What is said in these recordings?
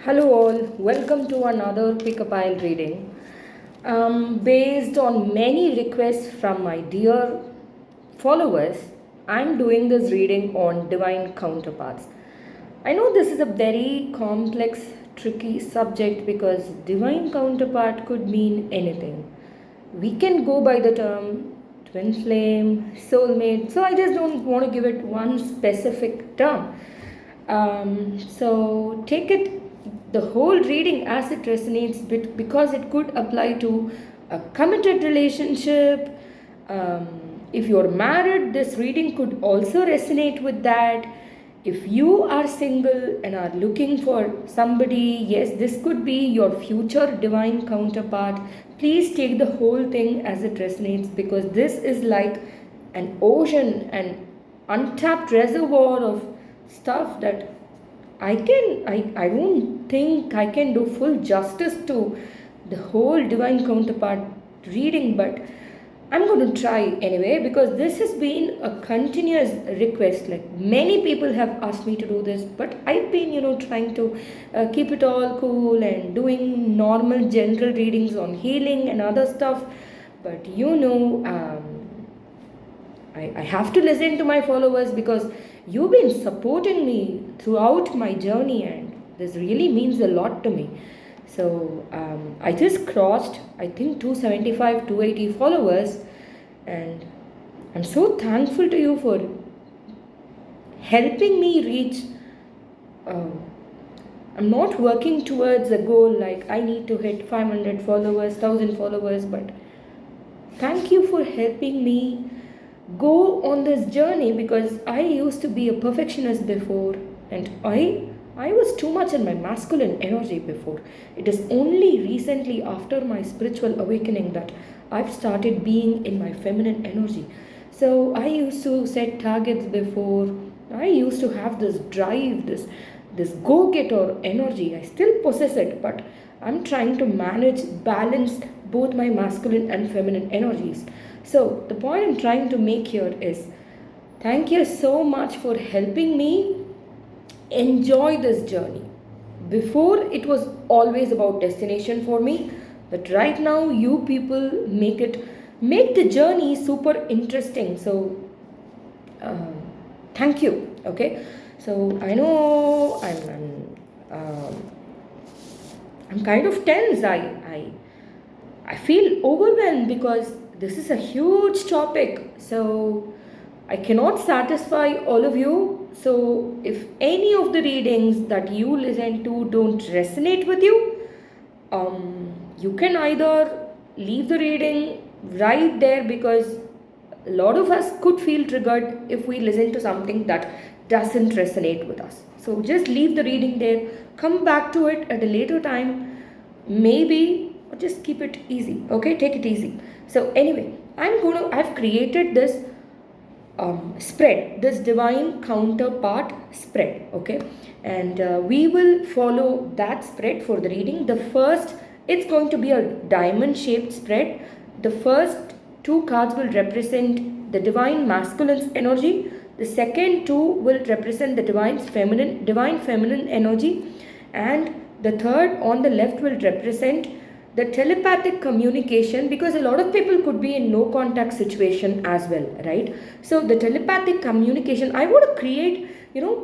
Hello all, welcome to another Pick a Pile reading. Based on many requests from my dear followers, I'm doing this reading on divine counterparts. I know this is a very complex, tricky subject because divine counterpart could mean anything. We can go by the term twin flame, soulmate, so I just don't want to give it one specific term. So take it the whole reading as it resonates because it could apply to a committed relationship. If you're married, this reading could also resonate with that. If you are single and are looking for somebody, yes, this could be your future divine counterpart. Please take the whole thing as it resonates because this is like an ocean, an untapped reservoir of stuff that I don't think I can do full justice to the whole divine counterpart reading, but I'm going to try anyway because this has been a continuous request. Like many people have asked me to do this, but I've been, trying to keep it all cool and doing normal general readings on healing and other stuff. But I have to listen to my followers because you've been supporting me throughout my journey, and this really means a lot to me. So I just crossed, I think, 275, 280 followers, and I'm so thankful to you for helping me reach. I'm not working towards a goal like I need to hit 500 followers, 1000 followers, but thank you for helping me go on this journey because I used to be a perfectionist before, and I was too much in my masculine energy before. It is only recently after my spiritual awakening that I've started being in my feminine energy. So I used to set targets before. I used to have this drive, this go-getter energy. I still possess it, but I'm trying to manage, balance both my masculine and feminine energies. So the point I'm trying to make here is thank you so much for helping me enjoy this journey. Before it was always about destination for me, but right now you people make the journey super interesting. So uh, thank you. Okay, so I know I'm kind of tense. I feel overwhelmed because this is a huge topic. So I cannot satisfy all of you. So if any of the readings that you listen to don't resonate with you, you can either leave the reading right there because a lot of us could feel triggered if we listen to something that doesn't resonate with us. So just leave the reading there, come back to it at a later time, maybe, or just keep it easy. Okay, take it easy. So anyway, I've created this spread, this divine counterpart spread. Okay, and we will follow that spread for the reading. The first, it's going to be a diamond shaped spread. The first two cards will represent the divine masculine's energy. The second two will represent the divine feminine energy, and the third on the left will represent the telepathic communication, because a lot of people could be in no contact situation as well, right? So the telepathic communication, I want to create,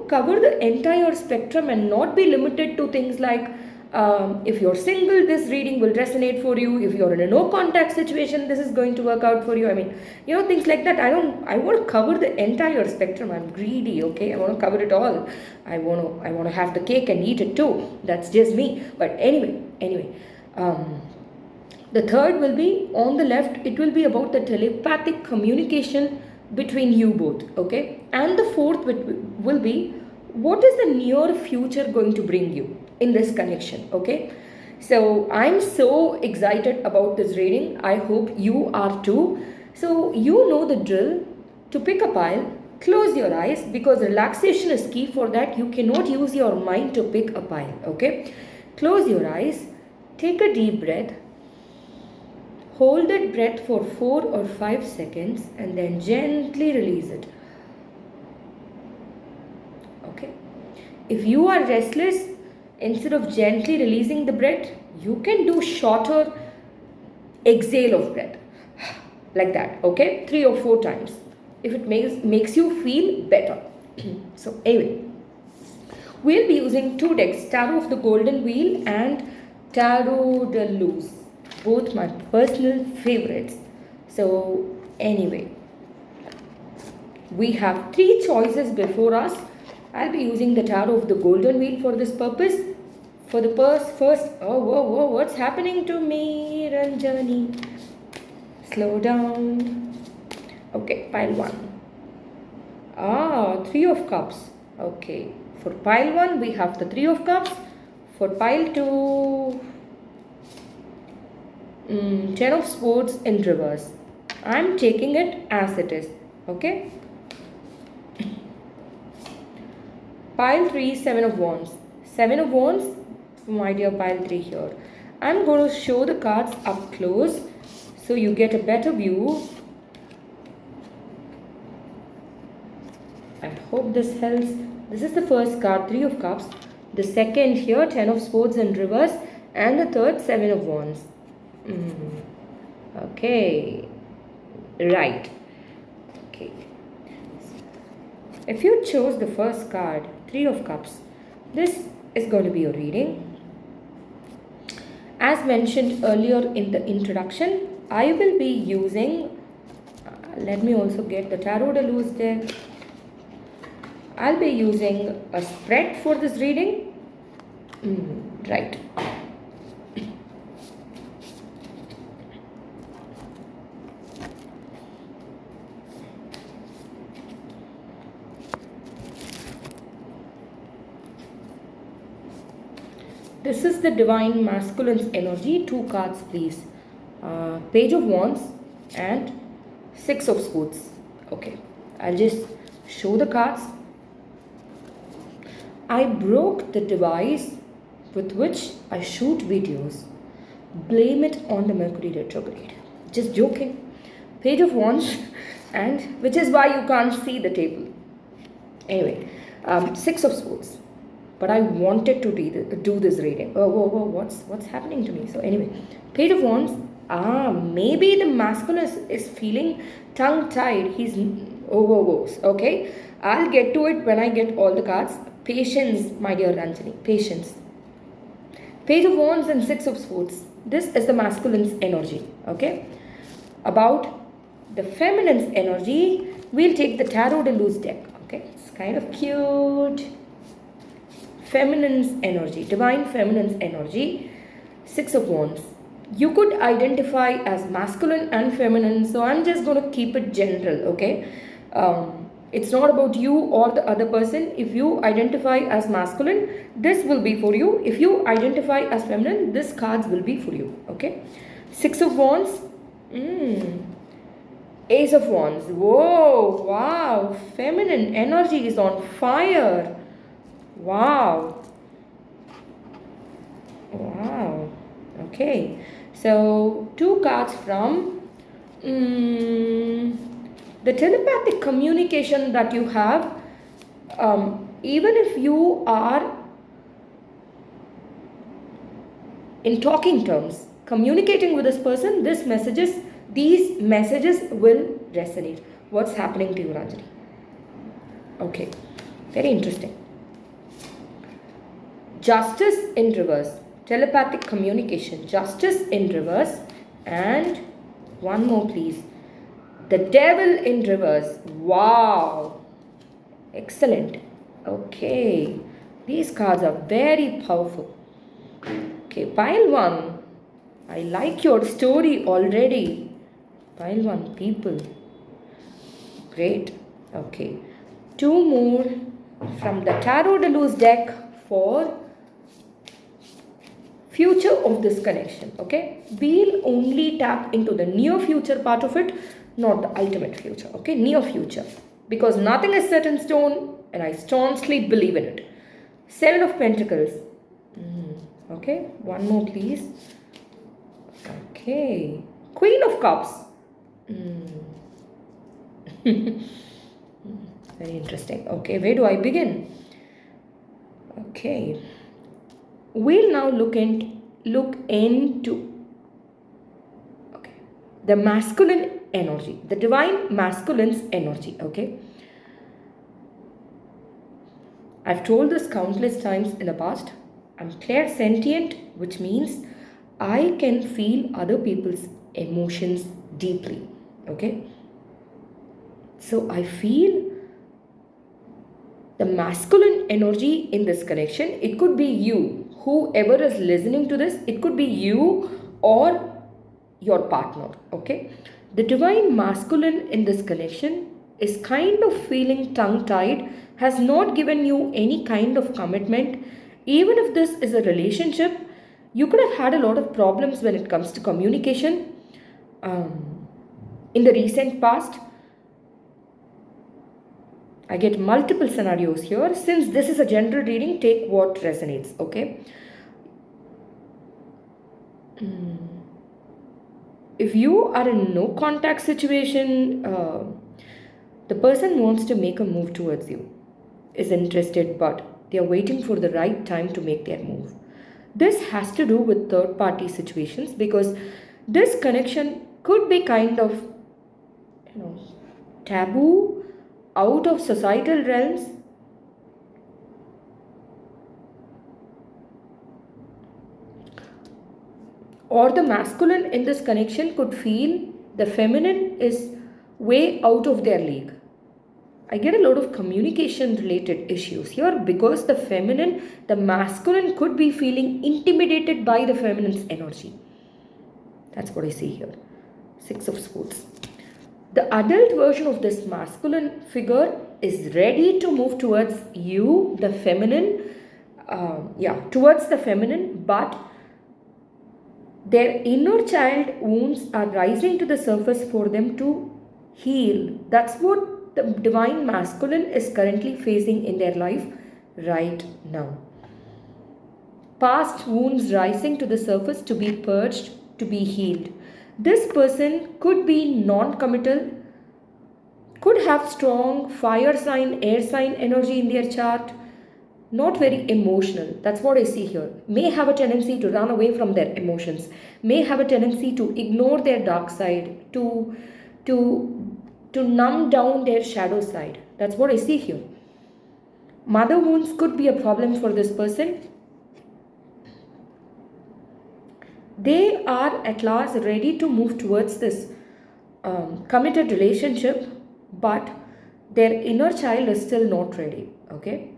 cover the entire spectrum and not be limited to things like if you're single, this reading will resonate for you. If you're in a no contact situation, this is going to work out for you. I mean, things like that. I want to cover the entire spectrum. I'm greedy, okay? I want to cover it all. I want to have the cake and eat it too. That's just me. But anyway. The third will be on the left. It will be about the telepathic communication between you both, okay? And the fourth will be what is the near future going to bring you in this connection, okay? So I'm so excited about this reading. I hope you are too. So you know the drill. To pick a pile, close your eyes because relaxation is key for that. You cannot use your mind to pick a pile, okay? Close your eyes. Take a deep breath. Hold that breath for 4 or 5 seconds and then gently release it. Okay. If you are restless instead of gently releasing the breath, you can do shorter exhale of breath. Like that, okay? 3 or 4 times. If it makes you feel better. So anyway, we'll be using two decks, Tarot of the Golden Wheel and Tarot de Luz. Both my personal favorites. So anyway, we have three choices before us. I'll be using the Tarot of the Golden Wheel for this purpose. For the first, oh, whoa, whoa, what's happening to me, Ranjani? Slow down. Okay, pile 1. Ah, 3 of Cups. Okay, for pile 1, we have the 3 of Cups. For pile 2, 10 of Swords in reverse. I'm taking it as it is. Okay. Pile 3, 7 of Wands. 7 of Wands for my dear pile 3 here. I'm going to show the cards up close so you get a better view. I hope this helps. This is the first card, 3 of Cups. The second here, 10 of Swords in reverse. And the third, 7 of Wands. Okay. Right. Okay. If you chose the first card, 3 of Cups, this is going to be your reading. As mentioned earlier in the introduction, I will be using, let me also get the Tarot de Luz deck. I'll be using a spread for this reading. Right. This is the Divine Masculine's energy. 2 cards, please. Page of Wands and 6 of Swords. Okay, I'll just show the cards. I broke the device with which I shoot videos. Blame it on the Mercury retrograde. Just joking. Page of Wands, and which is why you can't see the table. Anyway, 6 of Swords. But I wanted to do this reading. Oh, what's happening to me? So anyway, Page of Wands. Maybe the masculine is feeling tongue-tied. He's okay. I'll get to it when I get all the cards. Patience, my dear Ranjani. Patience. Page of Wands and 6 of Swords. This is the masculine's energy. Okay. About the feminine's energy, we'll take the Tarot de Luz deck. Okay. It's kind of cute. Feminine's energy, divine feminine's energy, 6 of Wands. You could identify as masculine and feminine, so I'm just going to keep it general, okay? It's not about you or the other person. If you identify as masculine, this will be for you. If you identify as feminine, this cards will be for you, okay? 6 of Wands, Ace of Wands. Whoa, wow, feminine energy is on fire. Wow. Okay. So 2 cards from the telepathic communication that you have. Even if you are in talking terms, communicating with this person, these messages will resonate. What's happening to you, Ranjani? Okay. Very interesting. Justice in reverse. Telepathic communication. Justice in reverse. And one more, please. The Devil in reverse. Wow. Excellent. Okay. These cards are very powerful. Okay, pile 1. I like your story already. Pile 1, people. Great. Okay. 2 more from the Tarot de Luz deck for future of this connection. Okay, we'll only tap into the near future part of it, not the ultimate future. Okay, near future, because nothing is set in stone and I staunchly believe in it. 7 of Pentacles. Okay, one more, please. Okay, Queen of Cups. Very interesting. Okay, where do I begin? Okay. We'll now look into okay, the masculine energy, the divine masculine's energy. Okay, I've told this countless times in the past. I'm clairsentient, which means I can feel other people's emotions deeply. Okay, so I feel the masculine energy in this connection. It could be you, whoever is listening to this, it could be you or your partner. Okay, the divine masculine in this connection is kind of feeling tongue tied, has not given you any kind of commitment. Even if this is a relationship, you could have had a lot of problems when it comes to communication in the recent past. I get multiple scenarios here. Since this is a general reading, take what resonates, okay? If you are in no contact situation, the person wants to make a move towards you, is interested, but they are waiting for the right time to make their move. This has to do with third party situations, because this connection could be kind of, taboo, out of societal realms. Or the masculine in this connection could feel the feminine is way out of their league. I get a lot of communication related issues here, because the masculine could be feeling intimidated by the feminine's energy. That's what I see here. Six of Swords. The adult version of this masculine figure is ready to move towards you, the feminine. Towards the feminine, but their inner child wounds are rising to the surface for them to heal. That's what the divine masculine is currently facing in their life right now. Past wounds rising to the surface to be purged, to be healed. This person could be non committal, could have strong fire sign, air sign energy in their chart, not very emotional. That's what I see here. May have a tendency to run away from their emotions, may have a tendency to ignore their dark side, to numb down their shadow side. That's what I see here. Mother wounds could be a problem for this person. They are at last ready to move towards this committed relationship, but their inner child is still not ready. Okay,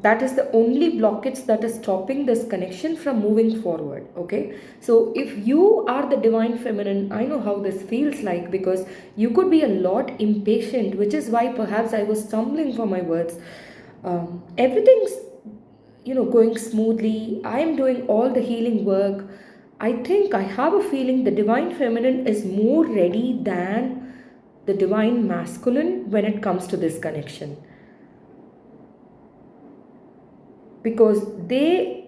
that is the only blockage that is stopping this connection from moving forward. Okay, so if you are the divine feminine, I know how this feels like, because you could be a lot impatient, which is why perhaps I was stumbling for my words. Everything's going smoothly. I am doing all the healing work. I think I have a feeling the divine feminine is more ready than the divine masculine when it comes to this connection, because the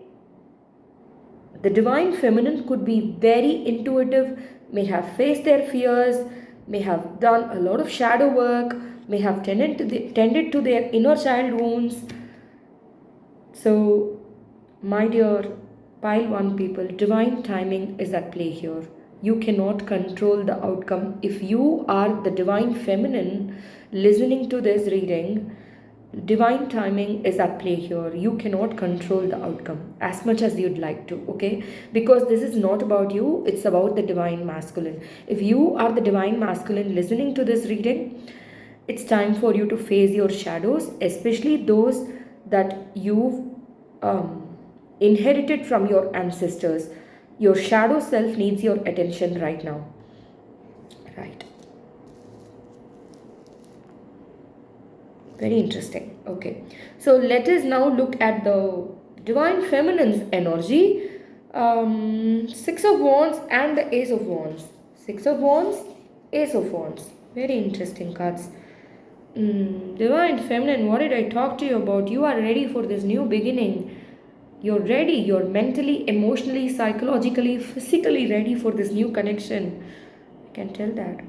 divine feminine could be very intuitive, may have faced their fears, may have done a lot of shadow work, may have tended to their inner child wounds. So, my dear pile 1 people, divine timing is at play here. You cannot control the outcome. If you are the divine feminine listening to this reading, divine timing is at play here. You cannot control the outcome as much as you'd like to, okay? Because this is not about you, it's about the divine masculine. If you are the divine masculine listening to this reading, it's time for you to face your shadows, especially those that you've inherited from your ancestors. Your shadow self needs your attention right now. Right. Very interesting. Okay. So let us now look at the divine feminine's energy. Six of Wands and the Ace of Wands. Six of Wands, Ace of Wands. Very interesting cards. Divine feminine, what did I talk to you about? You are ready for this new beginning. You're ready. You're mentally, emotionally, psychologically, physically ready for this new connection. I can tell that.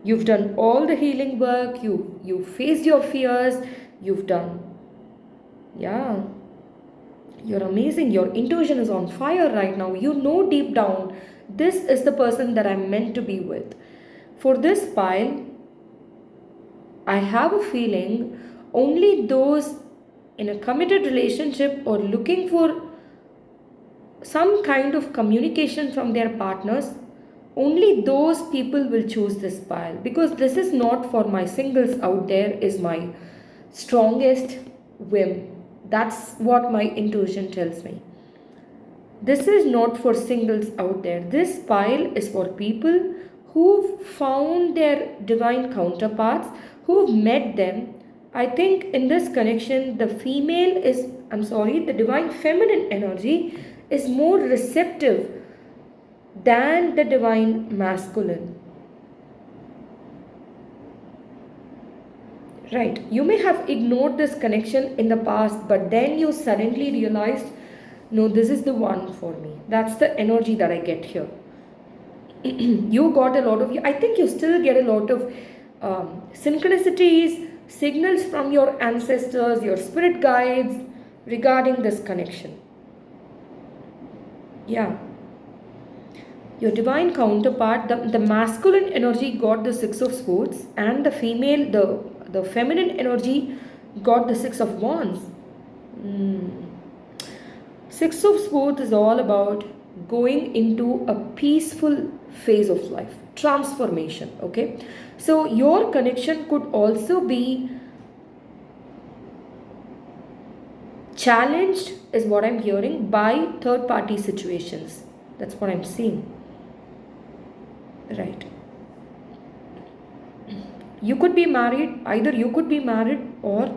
You've done all the healing work. You faced your fears. you've done. Yeah, you're amazing. Your intuition is on fire right now. You know deep down, this is the person that I'm meant to be with. For this pile, I have a feeling only those in a committed relationship or looking for some kind of communication from their partners, only those people will choose this pile, because this is not for my singles out there, is my strongest whim. That's what my intuition tells me. This is not for singles out there. This pile is for people who've found their divine counterparts, who've met them. I think in this connection, the female is, I'm sorry, the divine feminine energy is more receptive than the divine masculine. Right. You may have ignored this connection in the past, but then you suddenly realized, no, this is the one for me. That's the energy that I get here. You got a lot of, I think you still get a lot of synchronicities, signals from your ancestors, your spirit guides regarding this connection. Yeah. Your divine counterpart, the masculine energy got the Six of Swords, and the female, the feminine energy got the Six of Wands. Six of Swords is all about going into a peaceful phase of life, transformation. Okay, so your connection could also be challenged, is what I'm hearing, by third party situations. That's what I'm seeing. Right. You could be married, either you could be married or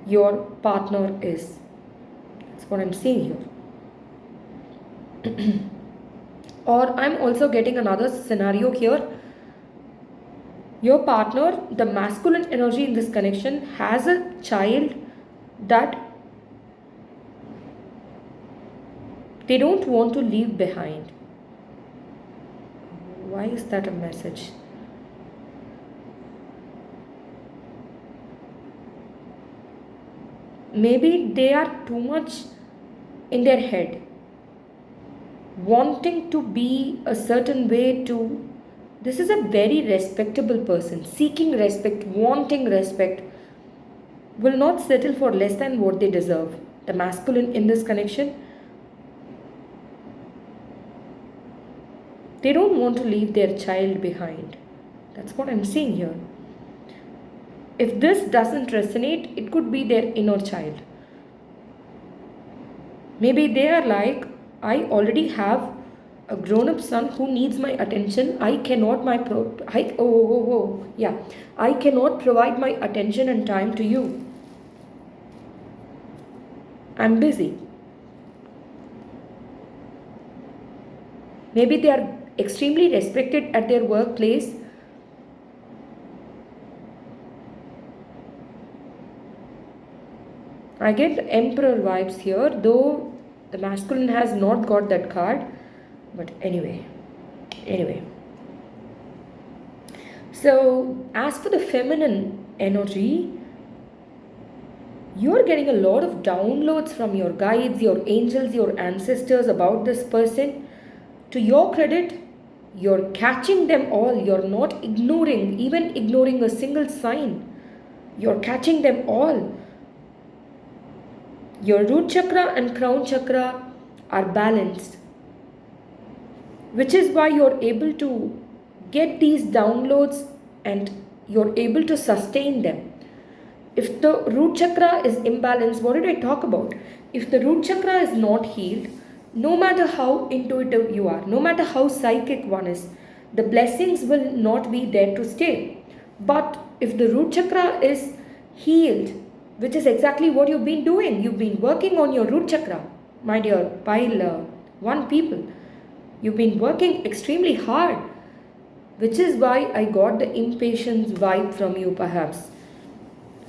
your partner is. That's what I'm seeing here. Or I'm also getting another scenario here. Your partner, the masculine energy in this connection, has a child that they don't want to leave behind. Why is that a message? Maybe they are too much in their head, wanting to be a certain way to. This is a very respectable person, seeking respect, wanting respect, will not settle for less than what they deserve. The masculine in this connection, they don't want to leave their child behind. That's what I'm seeing here. If this doesn't resonate, it could be their inner child. Maybe they are like, I already have a grown-up son who needs my attention. I cannot I cannot provide my attention and time to you. I'm busy. Maybe they are extremely respected at their workplace. I get the Emperor vibes here, though the masculine has not got that card. But anyway. So, as for the feminine energy, you're getting a lot of downloads from your guides, your angels, your ancestors about this person. To your credit, you're catching them all. You're not even ignoring a single sign. You're catching them all. Your root chakra and crown chakra are balanced, which is why you're able to get these downloads and you're able to sustain them. If the root chakra is imbalanced, what did I talk about? If the root chakra is not healed, no matter how intuitive you are, no matter how psychic one is, the blessings will not be there to stay. But if the root chakra is healed, which is exactly what you've been doing, you've been working on your root chakra, my dear pile one people. You've been working extremely hard, which is why I got the impatience vibe from you perhaps.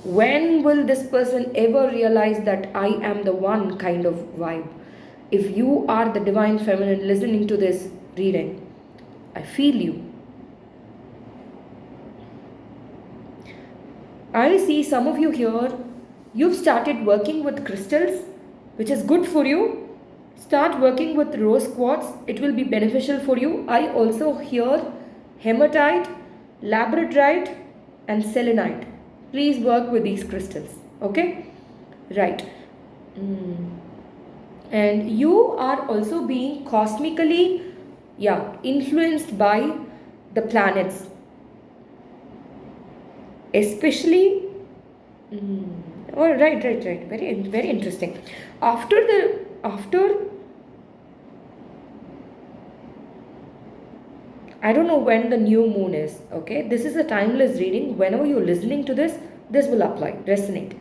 When will this person ever realize that I am the one kind of vibe? If you are the divine feminine listening to this reading, I feel you. I see some of you here, you've started working with crystals, which is good for you. Start working with rose quartz, it will be beneficial for you. I also hear hematite, labradorite, and selenite. Please work with these crystals, okay? Right. Mm. And you are also being cosmically, yeah, influenced by the planets, especially. Oh, right. Very interesting. After I don't know when the new moon is. Okay, this is a timeless reading. Whenever you're listening to this, this will apply, resonate.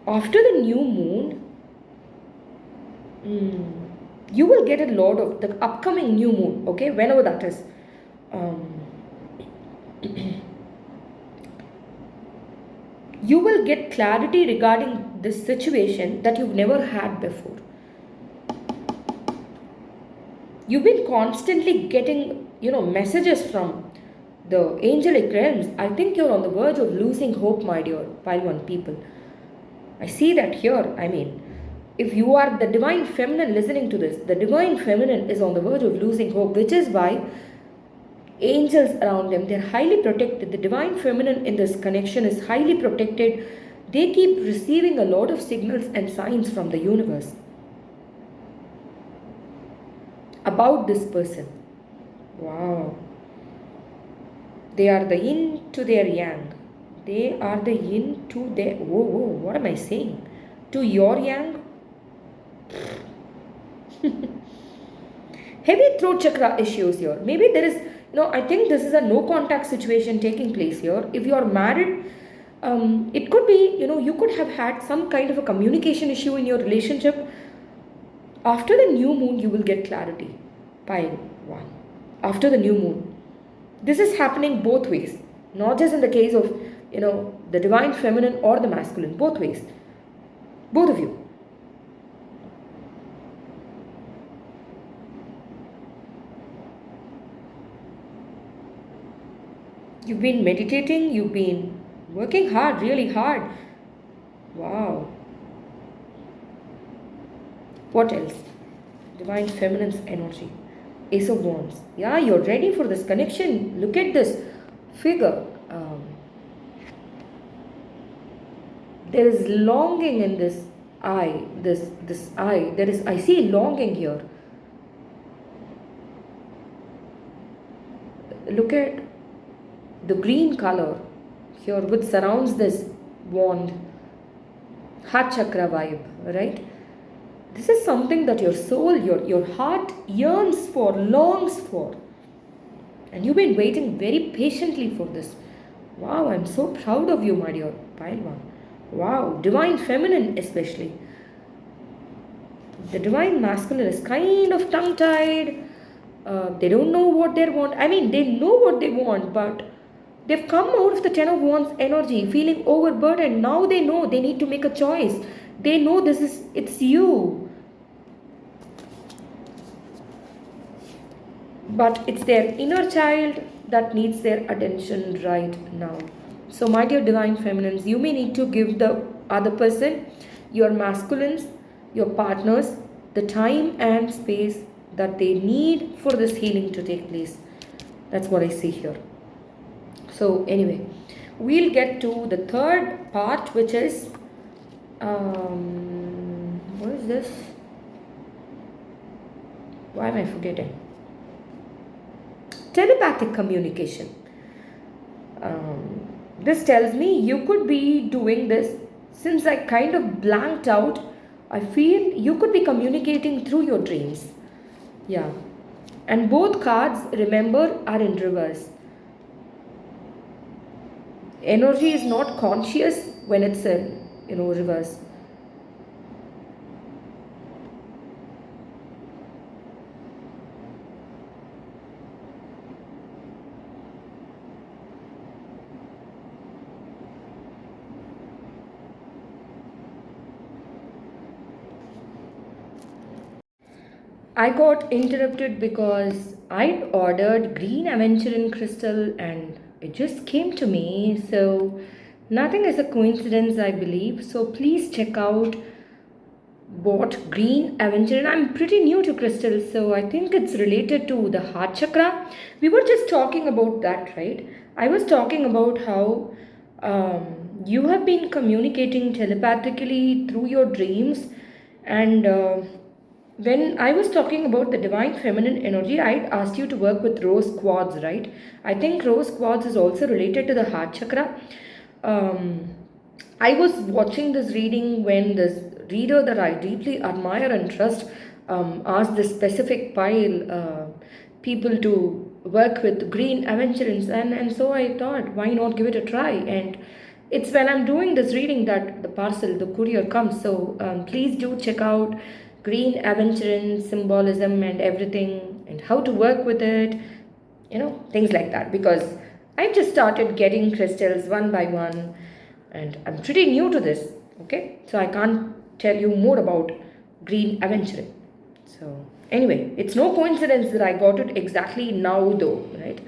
After the new moon, you will get a lot of the upcoming new moon. Okay, whenever that is. Um, you will get clarity regarding this situation that you've never had before. You've been constantly getting, messages from the angelic realms. I think you're on the verge of losing hope, my dear pile one people. I see that here. I mean, if you are the divine feminine listening to this, the divine feminine is on the verge of losing hope, which is why angels around them, they're highly protected. The divine feminine in this connection is highly protected. They keep receiving a lot of signals and signs from the universe about this person. Wow. They are the yin to their yang. They are the yin to their. Whoa, what am I saying? To your yang? Heavy throat chakra issues here. Maybe there is, I think this is a no contact situation taking place here. If you are married, it could be, you could have had some kind of a communication issue in your relationship. After the new moon, you will get clarity. Pile one. After the new moon. This is happening both ways, not just in the case of, the divine feminine or the masculine, both ways. Both of you. You've been meditating, you've been working hard, really hard. Wow. What else? Divine feminine's energy. Ace of Wands. Yeah, you're ready for this connection. Look at this figure. There is longing in this eye. This eye. I see longing here. Look at the green color here which surrounds this wand. Heart chakra vibe, right? This is something that your soul, your heart yearns for, longs for. And you've been waiting very patiently for this. Wow, I'm so proud of you, my dear pile one. Wow, divine feminine especially. The divine masculine is kind of tongue-tied. They don't know what they want. I mean, they know what they want, but they've come out of the Ten of Wands energy, feeling overburdened. Now they know they need to make a choice. They know it's you. But it's their inner child that needs their attention right now. So, my dear divine feminines, you may need to give the other person, your masculines, your partners, the time and space that they need for this healing to take place. That's what I see here. So, anyway, we'll get to the third part, which is what is this? Why am I forgetting? Telepathic communication. This tells me you could be doing this. Since I kind of blanked out, I feel you could be communicating through your dreams. Yeah. And both cards, remember, are in reverse. Energy is not conscious when it's in, reverse. I got interrupted because I ordered green aventurine crystal and it just came to me. So Nothing is a coincidence, I believe. So please check out what green avenger. And I'm pretty new to crystals, so I think it's related to the heart chakra. We were just talking about that, right? I was talking about how you have been communicating telepathically through your dreams, and when I was talking about the divine feminine energy, I asked you to work with rose quartz, right? I think rose quartz is also related to the heart chakra. Um, I was watching this reading when this reader that I deeply admire and trust asked this specific pile people to work with green aventurines, and so I thought, why not give it a try? And it's when I'm doing this reading that the parcel, the courier comes. So please do check out green aventurine symbolism and everything, and how to work with it, things like that, because I just started getting crystals one by one, and I'm pretty new to this. Okay, so I can't tell you more about green aventurine. So anyway, it's no coincidence that I got it exactly now, though, right?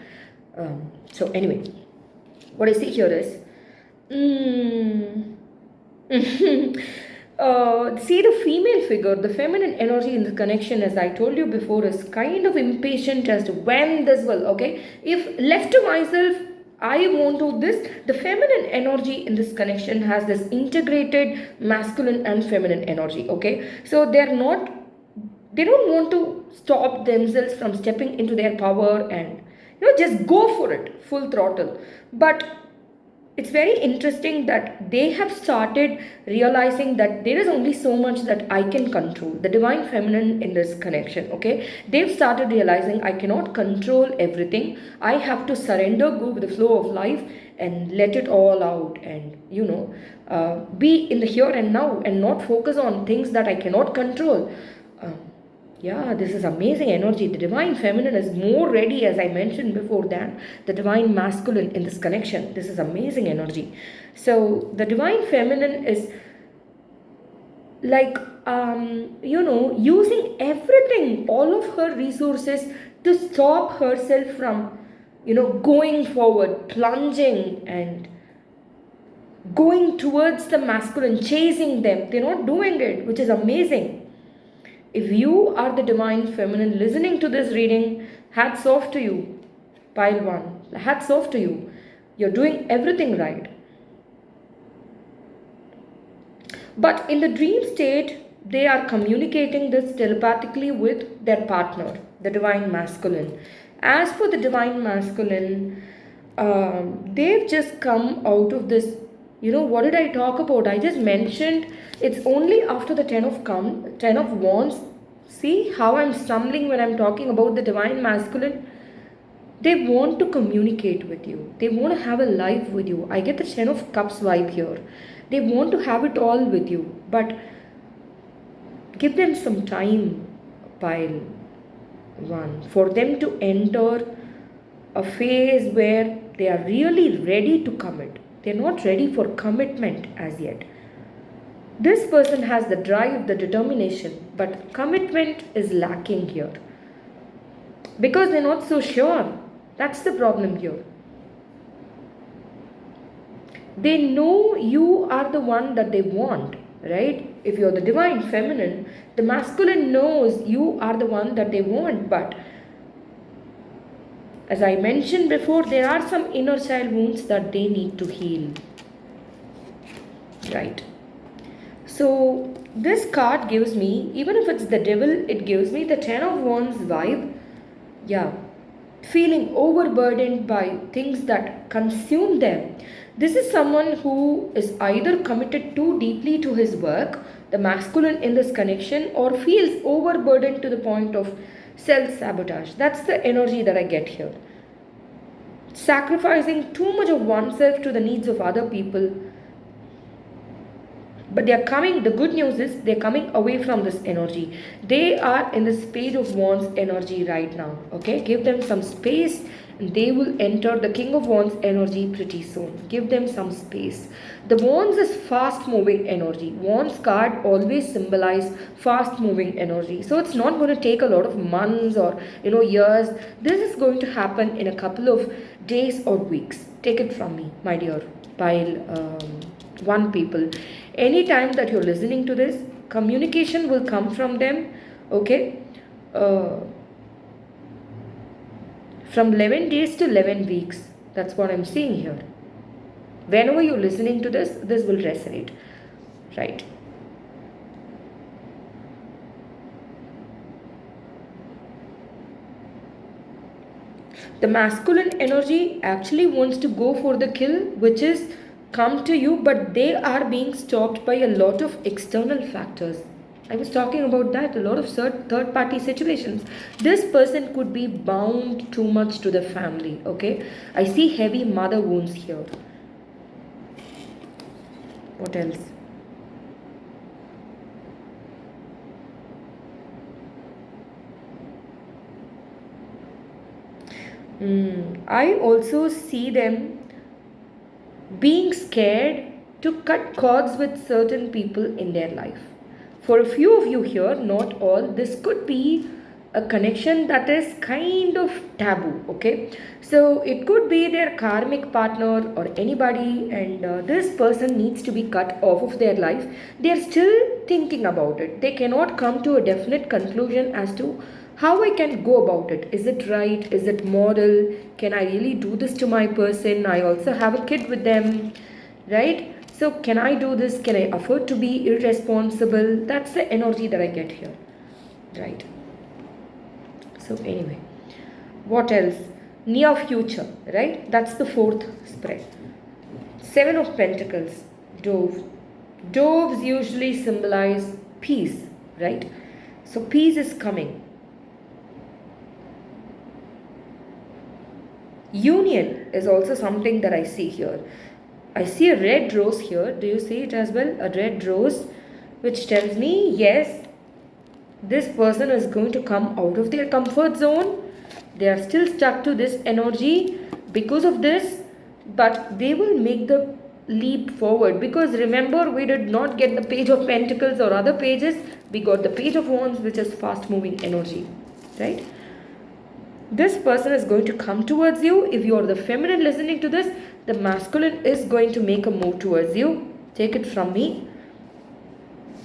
So anyway, what I see here is, mm, see the female figure, the feminine energy in the connection, as I told you before, is kind of impatient as to when this will, okay? If left to myself, I won't do this. The feminine energy in this connection has this integrated masculine and feminine energy, okay? So they don't want to stop themselves from stepping into their power and, just go for it, full throttle. But it's very interesting that they have started realizing that there is only so much that I can control. The divine feminine in this connection, okay? They've started realizing I cannot control everything. I have to surrender, go with the flow of life, and let it all out, and be in the here and now and not focus on things that I cannot control. Um, yeah, this is amazing energy. The divine feminine is more ready, as I mentioned before, than the divine masculine in this connection. This is amazing energy. So, the divine feminine is like, using everything, all of her resources to stop herself from, going forward, plunging and going towards the masculine, chasing them. They're not doing it, which is amazing. If you are the divine feminine listening to this reading, hats off to you. Pile one. Hats off to you. You're doing everything right. But in the dream state, they are communicating this telepathically with their partner, the divine masculine. As for the divine masculine, they've just come out of this. What did I talk about? I just mentioned it's only after the 10 of wands. See how I'm stumbling when I'm talking about the divine masculine? They want to communicate with you. They want to have a life with you. I get the 10 of cups vibe here. They want to have it all with you. But give them some time, pile one, for them to enter a phase where they are really ready to commit. They're not ready for commitment as yet. This person has the drive, the determination, but commitment is lacking here. Because they're not so sure. That's the problem here. They know you are the one that they want, right? If you're the divine feminine, the masculine knows you are the one that they want, but as I mentioned before, there are some inner child wounds that they need to heal, right? So this card gives me, even if it's the devil, it gives me the 10 of wands vibe. Yeah, feeling overburdened by things that consume them. This is someone who is either committed too deeply to his work, the masculine in this connection, or feels overburdened to the point of self-sabotage. That's the energy that I get here. Sacrificing too much of oneself to the needs of other people. But they are coming, the good news is they're coming away from this energy. They are in the Spade of Wands energy right now. Okay, give them some space They will enter the King of Wands energy pretty soon. Give them some space. The Wands is fast moving energy. Wands card always symbolize fast moving energy. So it's not going to take a lot of months or years. This is going to happen in a couple of days or weeks. Take it from me, my dear pile one people. Anytime that you're listening to this, communication will come from them. Okay. Uh, from 11 days to 11 weeks. That's what I'm seeing here. Whenever you're listening to this will resonate. Right. The masculine energy actually wants to go for the kill, which is come to you, but they are being stopped by a lot of external factors. I was talking about that, a lot of third party situations. This person could be bound too much to the family, okay? I see heavy mother wounds here. What else? I also see them being scared to cut cords with certain people in their life. For a few of you here, not all, this could be a connection that is kind of taboo, okay? So it could be their karmic partner or anybody, and this person needs to be cut off of their life. They are still thinking about it. They cannot come to a definite conclusion as to how I can go about it. Is it right? Is it moral? Can I really do this to my person? I also have a kid with them, right? So can I do this? Can I afford to be irresponsible? That's the energy that I get here, right? So anyway, what else? Near future, right? That's the fourth spread. Seven of Pentacles, Dove. Doves usually symbolize peace, right? So peace is coming. Union is also something that I see here. I see a red rose here. Do you see it as well? A red rose, which tells me, yes, this person is going to come out of their comfort zone. They are still stuck to this energy because of this, but they will make the leap forward. Because remember, we did not get the Page of Pentacles or other pages. We got the Page of Wands, which is fast moving energy, right? This person is going to come towards you. If you are the feminine listening to this, the masculine is going to make a move towards you. Take it from me.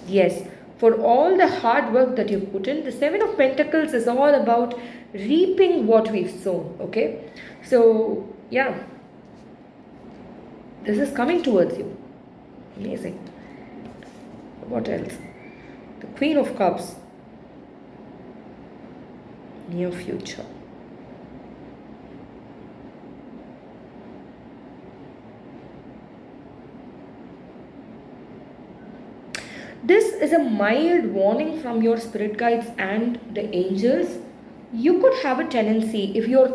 Yes, for all the hard work that you've put in, the Seven of Pentacles is all about reaping what we've sown. Okay, so yeah, this is coming towards you. Amazing. What else? The Queen of Cups. Near future. This is a mild warning from your spirit guides and the angels. You could have a tendency, if you're,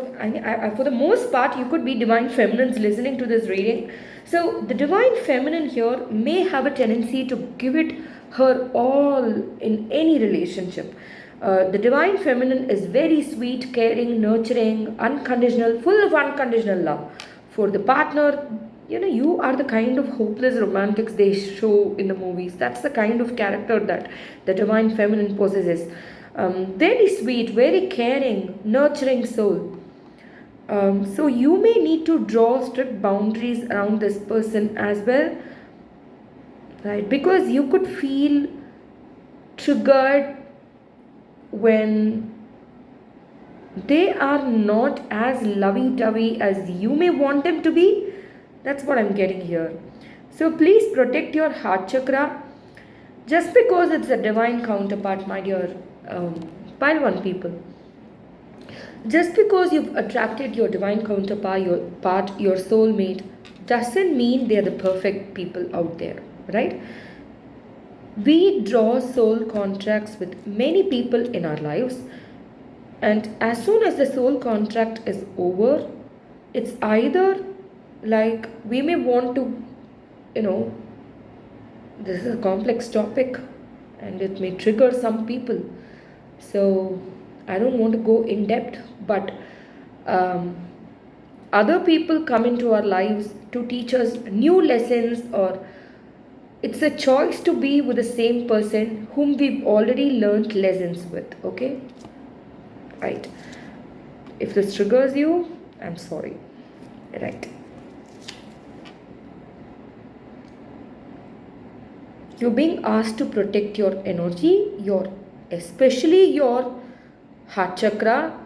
for the most part, you could be divine feminines listening to this reading. So the divine feminine here may have a tendency to give it her all in any relationship. The divine feminine is very sweet, caring, nurturing, unconditional, full of unconditional love. For the partner, you are the kind of hopeless romantics they show in the movies. That's the kind of character that the divine feminine possesses. Very sweet, very caring, nurturing soul. So you may need to draw strict boundaries around this person as well, right? Because you could feel triggered when they are not as lovey-dovey as you may want them to be. That's what I'm getting here. So please protect your heart chakra. Just because it's a divine counterpart, my dear pile one people. Just because you've attracted your divine counterpart, your soulmate, doesn't mean they're the perfect people out there, right? We draw soul contracts with many people in our lives, and as soon as the soul contract is over, it's either like we may want to, this is a complex topic and it may trigger some people. So I don't want to go in depth, but other people come into our lives to teach us new lessons, or it's a choice to be with the same person whom we've already learned lessons with. Okay, right? If this triggers you, I'm sorry. Right, you're being asked to protect your energy, your, especially your heart chakra.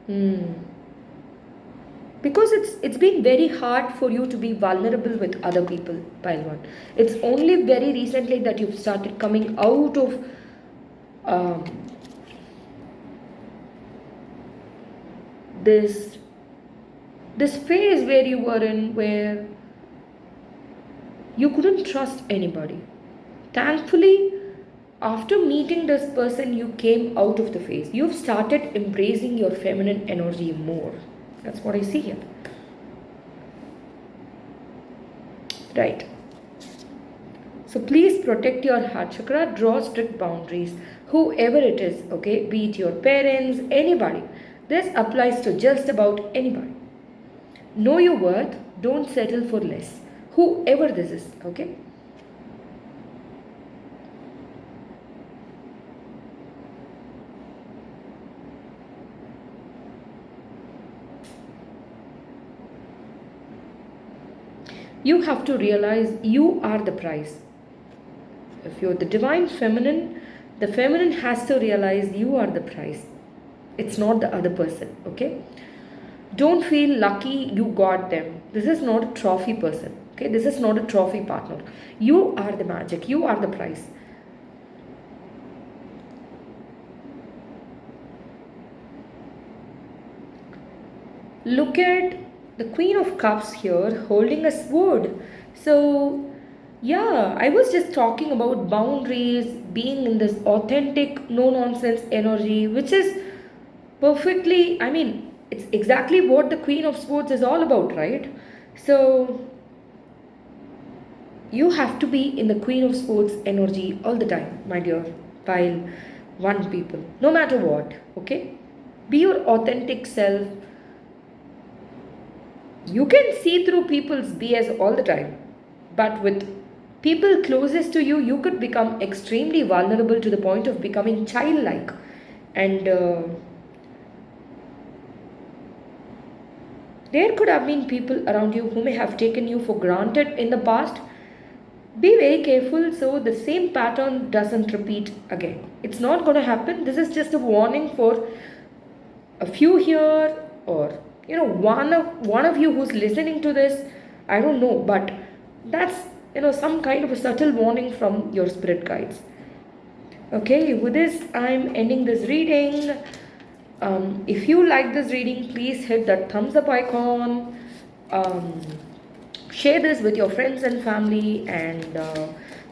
Hmm. Because it's been very hard for you to be vulnerable with other people, Palwan. It's only very recently that you've started coming out of um, this this phase where you were in, where you couldn't trust anybody. Thankfully, after meeting this person, you came out of the phase. You've started embracing your feminine energy more. That's what I see here. Right. So please protect your heart chakra, draw strict boundaries, whoever it is, okay, be it your parents, anybody. This applies to just about anybody. Know your worth, don't settle for less, whoever this is, okay. You have to realize you are the prize. If you're the divine feminine, the feminine has to realize you are the prize. It's not the other person, okay? Don't feel lucky you got them. This is not a trophy person, okay? This is not a trophy partner. You are the magic, you are the prize. Look at the Queen of Cups here holding a sword. So, yeah, I was just talking about boundaries, being in this authentic, no nonsense energy, which is perfectly, I mean, it's exactly what the Queen of Swords is all about, right? So, you have to be in the Queen of Swords energy all the time, my dear pile one people, no matter what, okay? Be your authentic self. You can see through people's BS all the time, but with people closest to you, you could become extremely vulnerable to the point of becoming childlike. And there could have been people around you who may have taken you for granted in the past. Be very careful so the same pattern doesn't repeat again. It's not going to happen. This is just a warning for a few here, or one of you who's listening to this. I don't know, but that's some kind of a subtle warning from your spirit guides. Okay, with this I'm ending this reading. If you like this reading, please hit that thumbs up icon. um, Share this with your friends and family, and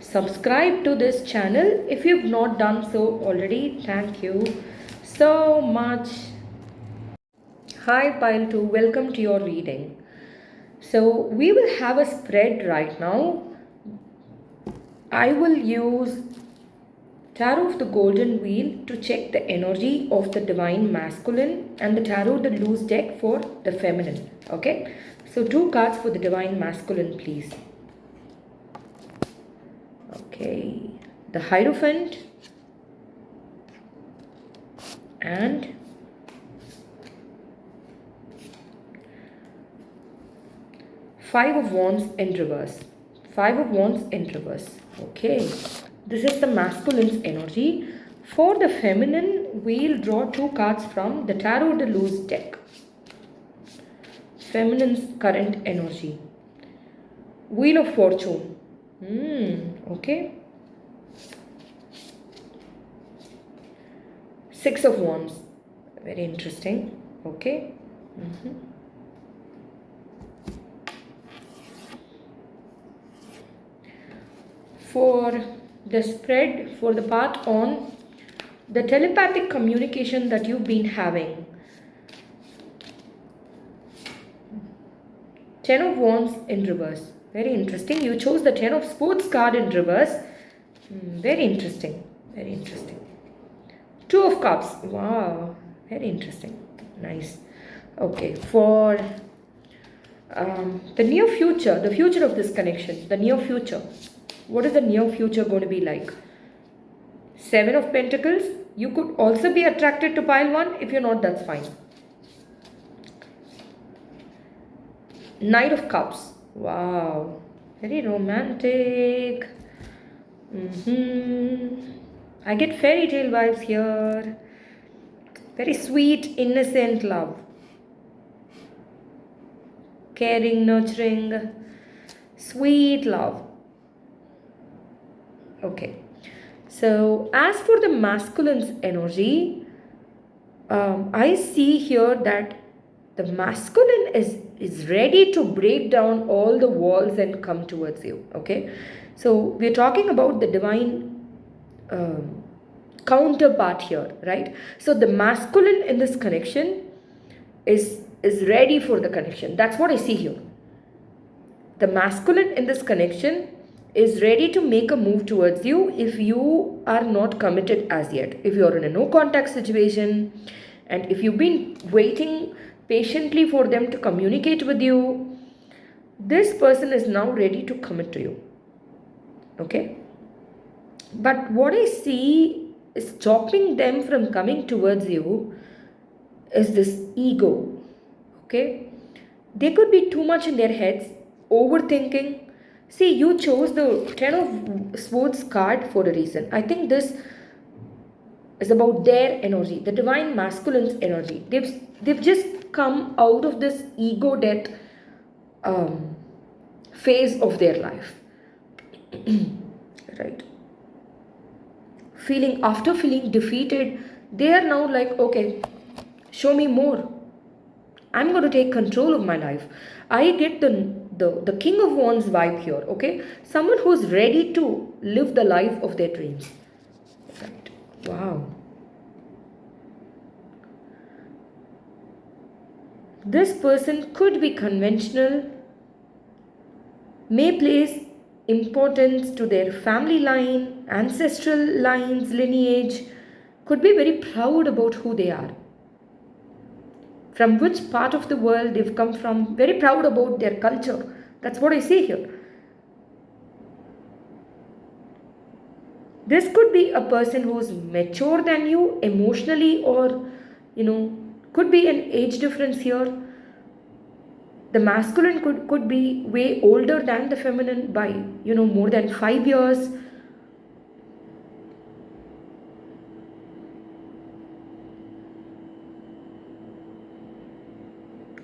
subscribe to this channel if you've not done so already. Thank you so much. Hi Pile 2, welcome to your reading. So we will have a spread right now. I will use Tarot of the Golden Wheel to check the energy of the Divine Masculine, and the Tarot the Loose deck for the Feminine. Okay, so 2 cards for the Divine Masculine, please. Okay, the Hierophant and Five of Wands in reverse. 5 of Wands in reverse. Okay, this is the masculine's energy. For the feminine, we'll draw 2 cards from the Tarot de Luz deck. Feminine's current energy. Wheel of Fortune. Okay. 6 of Wands. Very interesting. Okay. For the spread, for the part on the telepathic communication that you've been having. 10 of Wands in reverse. Very interesting. You chose the 10 of Swords card in reverse. Very interesting. Very interesting. 2 of Cups. Wow. Very interesting. Nice. Okay. For The near future, the future of this connection, the near future. What is the near future going to be like? Seven of Pentacles. You could also be attracted to pile one. If you're not, that's fine. Knight of Cups. Wow. Very romantic. I get fairy tale vibes here. Very sweet, innocent love. Caring, nurturing, sweet love. Okay. So, as for the masculine's energy, I see here that the masculine is ready to break down all the walls and come towards you. Okay. So, we're talking about the divine counterpart here, right? So, the masculine in this connection is ready for the connection. That's what I see here. The masculine in this connection is ready to make a move towards you if you are not committed as yet. If you're in a no contact situation and if you've been waiting patiently for them to communicate with you, this person is now ready to commit to you. Okay? But what I see is stopping them from coming towards you is this ego. Okay? They could be too much in their heads, overthinking. See, you chose the Ten of Swords card for a reason. I think this is about their energy, the divine masculine's energy. They've just come out of this ego death phase of their life. Right? After feeling defeated, they are now like, okay, show me more. I'm going to take control of my life. I get the King of Wands vibe here, okay? Someone who's ready to live the life of their dreams. Right. Wow. This person could be conventional, may place importance to their family line, ancestral lines, lineage, could be very proud about who they are. From which part of the world they've come from, very proud about their culture. That's what I see here. This could be a person who's mature than you emotionally, or, could be an age difference here. The masculine could be way older than the feminine by, more than 5 years.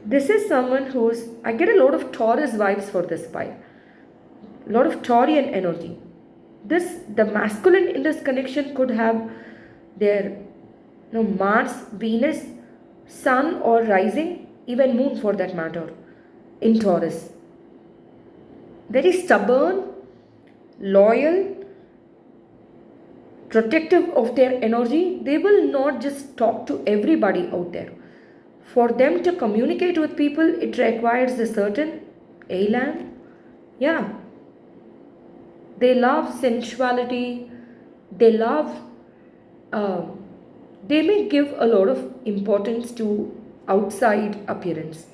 This is someone I get a lot of Taurus vibes for this pile. A lot of Taurian energy. The masculine in this connection could have their Mars, Venus, Sun or rising, even Moon for that matter, in Taurus. Very stubborn, loyal, protective of their energy. They will not just talk to everybody out there. For them to communicate with people, it requires a certain elan. Yeah. They love sensuality. They may give a lot of importance to outside appearance.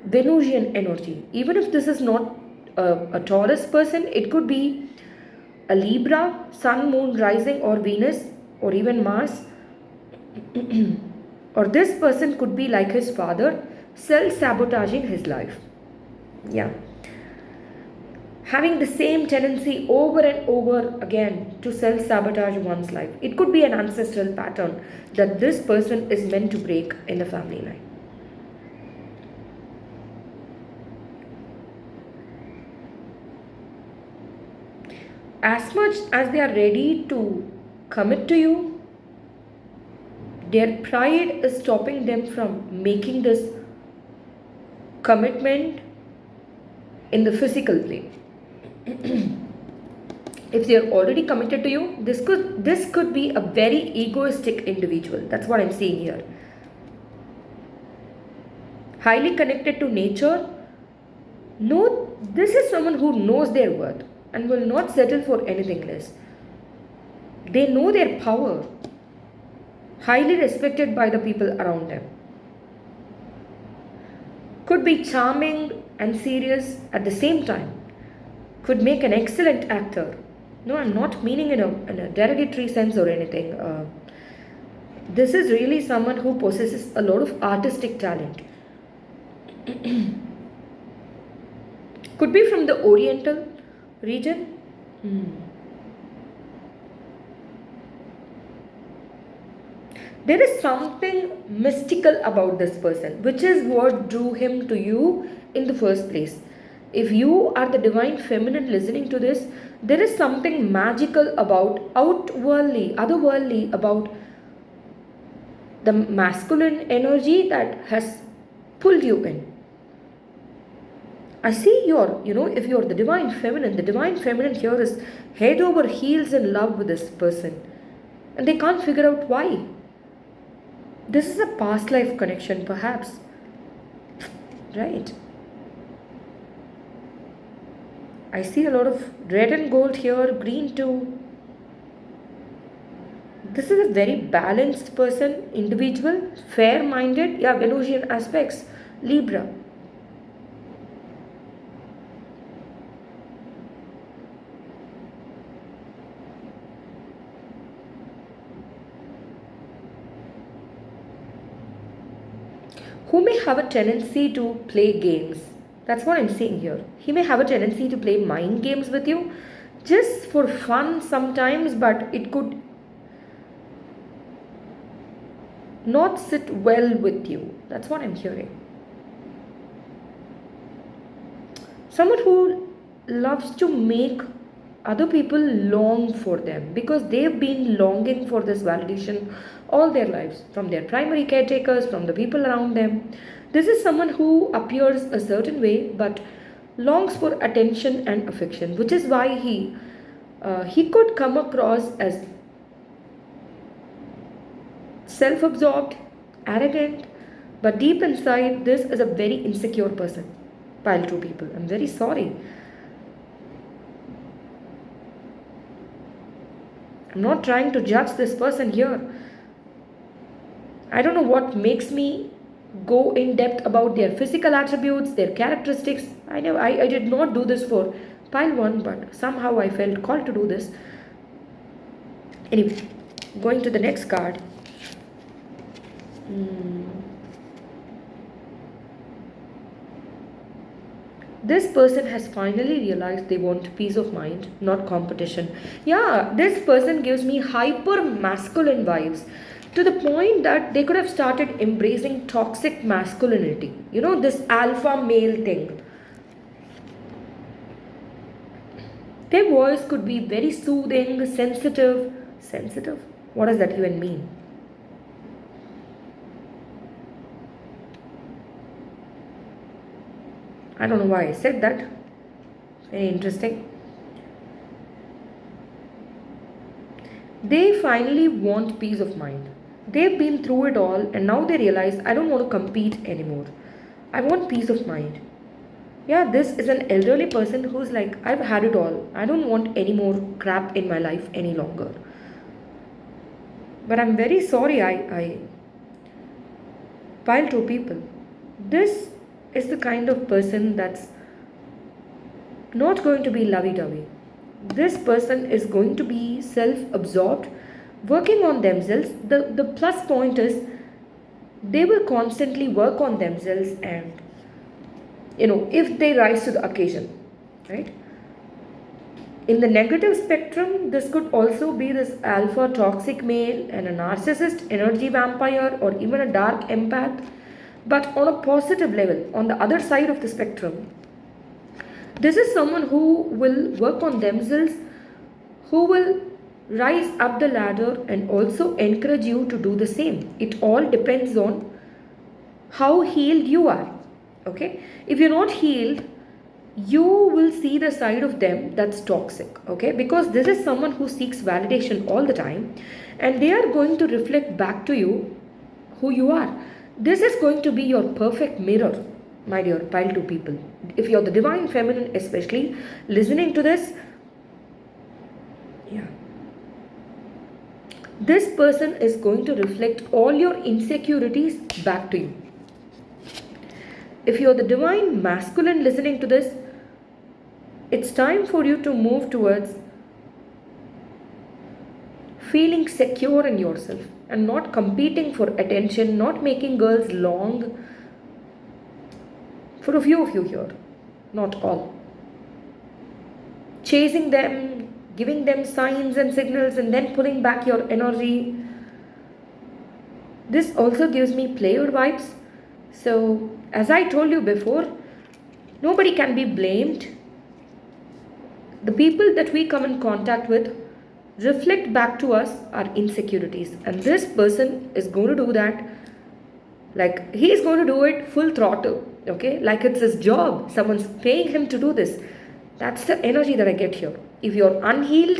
Venusian energy. Even if this is not a Taurus person, it could be a Libra, Sun, Moon, Rising or Venus or even Mars. Or this person could be like his father, self-sabotaging his life. Yeah. Having the same tendency over and over again to self-sabotage one's life. It could be an ancestral pattern that this person is meant to break in the family line. As much as they are ready to commit to you, their pride is stopping them from making this commitment in the physical plane. If they are already committed to you, this could be a very egoistic individual. That's what I'm seeing here. Highly connected to nature. No, this is someone who knows their worth and will not settle for anything less. They know their power. Highly respected by the people around them. could be charming and serious at the same time, could make an excellent actor. No, I'm not meaning in a derogatory sense or anything. This is really someone who possesses a lot of artistic talent. Could be from the Oriental region. Hmm. There is something mystical about this person, which is what drew him to you in the first place. If you are the divine feminine listening to this, there is something magical about outworldly, otherworldly about the masculine energy that has pulled you in. I see if you're the divine feminine here is head over heels in love with this person. And they can't figure out why. This is a past life connection, perhaps. Right? I see a lot of red and gold here, green too. This is a very balanced person, individual, fair minded, yeah, Venusian aspects, Libra. Who may have a tendency to play games. That's what I'm saying here. He may have a tendency to play mind games with you just for fun sometimes, but it could not sit well with you. That's what I'm hearing. Someone who loves to make other people long for them because they've been longing for this validation all their lives from their primary caretakers, from the people around them. This is someone who appears a certain way but longs for attention and affection, which is why he could come across as self-absorbed, arrogant, but deep inside this is a very insecure person. Pile 2 people. I'm very sorry. I'm not trying to judge this person here. I don't know what makes me go in depth about their physical attributes, their characteristics. I did not do this for pile 1, but somehow I felt called to do this. Anyway, going to the next card. This person has finally realized they want peace of mind, not competition. Yeah, this person gives me hyper masculine vibes to the point that they could have started embracing toxic masculinity. This alpha male thing. Their voice could be very soothing, sensitive. Sensitive? What does that even mean? I don't know why I said that. Very interesting. They finally want peace of mind. They've been through it all and now they realize I don't want to compete anymore. I want peace of mind. Yeah, this is an elderly person who's like, I've had it all. I don't want any more crap in my life any longer. But I'm very sorry, I pile 2 people. This is the kind of person that's not going to be lovey-dovey. This person is going to be self-absorbed, working on themselves. The plus point is they will constantly work on themselves and if they rise to the occasion, right? In the negative spectrum, this could also be this alpha toxic male and a narcissist, energy vampire, or even a dark empath. But on a positive level, on the other side of the spectrum, this is someone who will work on themselves, who will rise up the ladder and also encourage you to do the same. It all depends on how healed you are. Okay? If you're not healed, you will see the side of them that's toxic. Okay? Because this is someone who seeks validation all the time and they are going to reflect back to you who you are. This is going to be your perfect mirror, my dear pile 2 people. If you're the divine feminine especially listening to this, yeah, this person is going to reflect all your insecurities back to you. If you're the divine masculine listening to this, it's time for you to move towards feeling secure in yourself and not competing for attention, not making girls long. For a few of you here, not all. Chasing them, giving them signs and signals, and then pulling back your energy. This also gives me player vibes. So, as I told you before, nobody can be blamed. The people that we come in contact with reflect back to us our insecurities, and this person is going to do that. Like, he is going to do it full throttle, okay? Like it's his job. Someone's paying him to do this. That's the energy that I get here. If you're unhealed,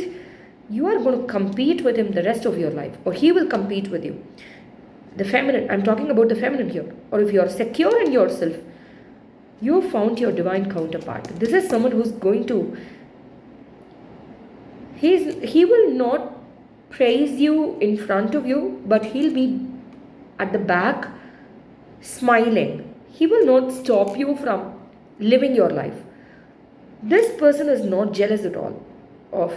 you are going to compete with him the rest of your life, or he will compete with you. The feminine, I'm talking about the feminine here. Or if you're secure in yourself, you found your divine counterpart. This is someone who's going to, he will not praise you in front of you, but he'll be at the back smiling. He will not stop you from living your life. This person is not jealous at all of,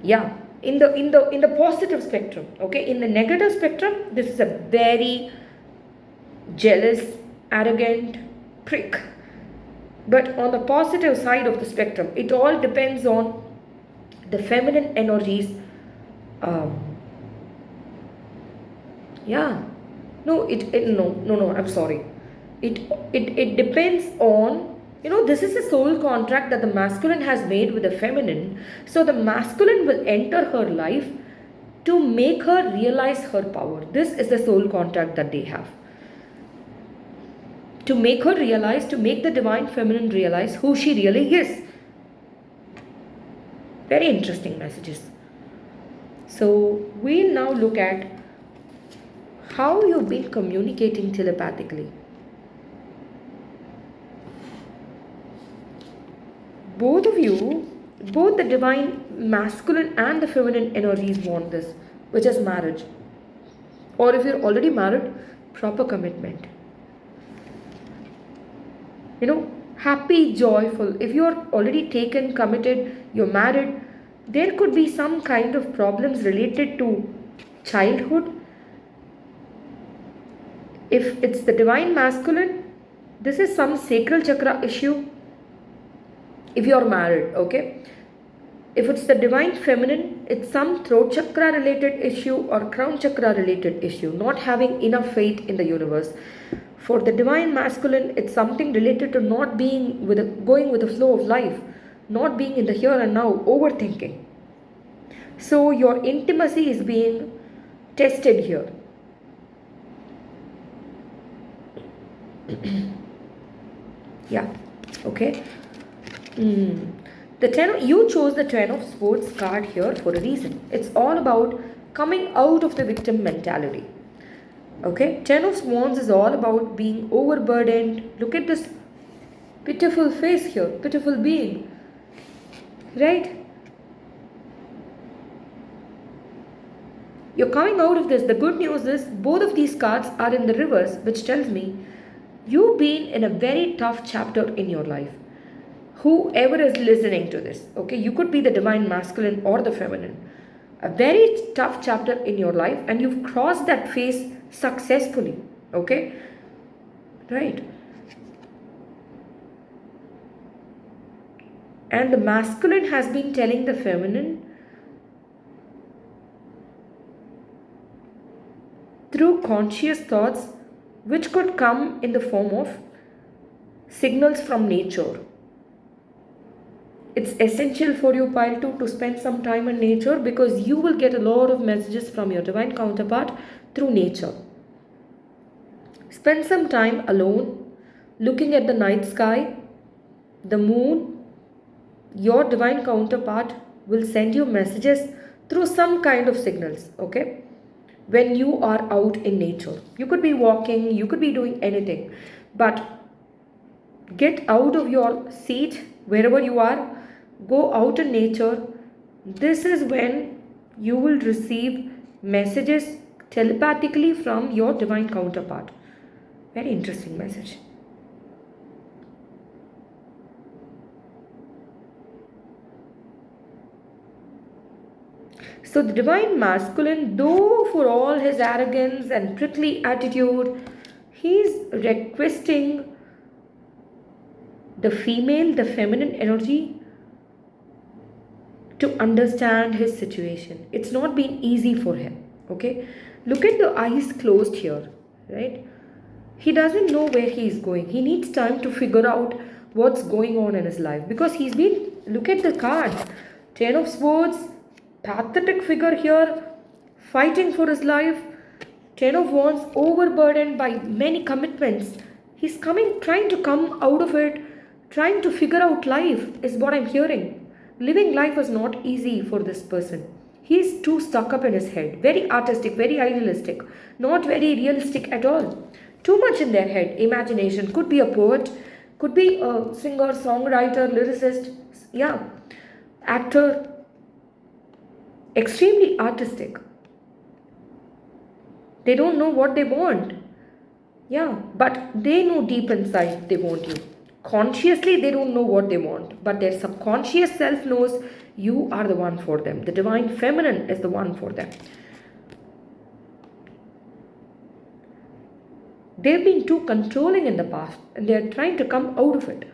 yeah, in the positive spectrum, okay? In the negative spectrum, this is a very jealous, arrogant prick. But on the positive side of the spectrum, it all depends on the feminine energies. Yeah, no, no, I'm sorry. It depends on, this is a soul contract that the masculine has made with the feminine. So the masculine will enter her life to make her realize her power. This is the soul contract that they have. To make her realize, to make the divine feminine realize who she really is. Very interesting messages. So we'll now look at how you've been communicating telepathically. Both of you, both the divine masculine and the feminine energies want this, which is marriage. Or if you're already married, proper commitment. Happy, joyful. If you're already taken, committed, you're married, there could be some kind of problems related to childhood. If it's the divine masculine, this is some sacral chakra issue. If you're married, okay? If it's the divine feminine, it's some throat chakra related issue or crown chakra related issue, not having enough faith in the universe. For the divine masculine, it's something related to not being going with the flow of life, not being in the here and now, overthinking. So your intimacy is being tested here. Yeah, okay. You chose the 10 of Swords card here for a reason. It's all about coming out of the victim mentality. Okay, 10 of Wands is all about being overburdened. Look at this pitiful face here, pitiful being, right? You're coming out of this. The good news is both of these cards are in the reverse, which tells me you've been in a very tough chapter in your life. Whoever is listening to this, okay, you could be the divine masculine or the feminine. A very tough chapter in your life, and you've crossed that phase successfully, okay? Right. And the masculine has been telling the feminine through conscious thoughts, which could come in the form of signals from nature. It's essential for you, Pile 2, to spend some time in nature, because you will get a lot of messages from your divine counterpart through nature. Spend some time alone, looking at the night sky, the moon. Your divine counterpart will send you messages through some kind of signals, okay? When you are out in nature. You could be walking, you could be doing anything, but get out of your seat wherever you are, go out in nature. This is when you will receive messages telepathically from your divine counterpart. Very interesting message. So the divine masculine, though for all his arrogance and prickly attitude, he's requesting the female, the feminine energy to understand his situation. It's not been easy for him. Okay? Look at the eyes closed here, right? He doesn't know where he is going. He needs time to figure out what's going on in his life because he's been, look at the cards. Ten of Swords, pathetic figure here, fighting for his life. Ten of Wands, overburdened by many commitments. He's coming, trying to come out of it, trying to figure out life, is what I'm hearing. Living life was not easy for this person. He's too stuck up in his head, very artistic, very idealistic, not very realistic at all. Too much in their head, imagination. Could be a poet, could be a singer, songwriter, lyricist, yeah, actor, extremely artistic. They don't know what they want. Yeah, but they know deep inside they want you. Consciously, they don't know what they want, but their subconscious self knows you are the one for them. The divine feminine is the one for them. They've been too controlling in the past and they're trying to come out of it.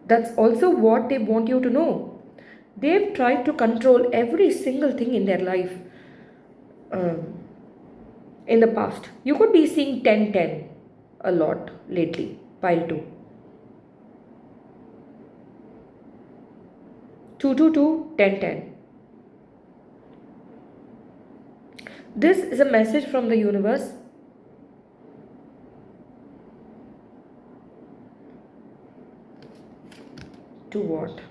That's also what they want you to know. They've tried to control every single thing in their life in the past. You could be seeing 10-10 a lot lately, pile 2. 222, 10-10. This is a message from the universe. To what?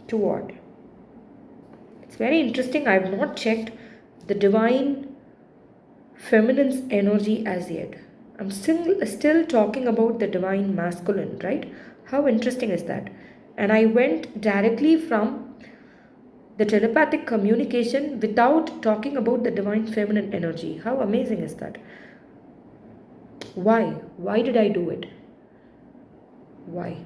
To what? It's very interesting. I have not checked the divine feminine's energy as yet. I'm still talking about the divine masculine, right? How interesting is that? And I went directly from the telepathic communication without talking about the divine feminine energy. How amazing is that? Why? Why did I do it? Why?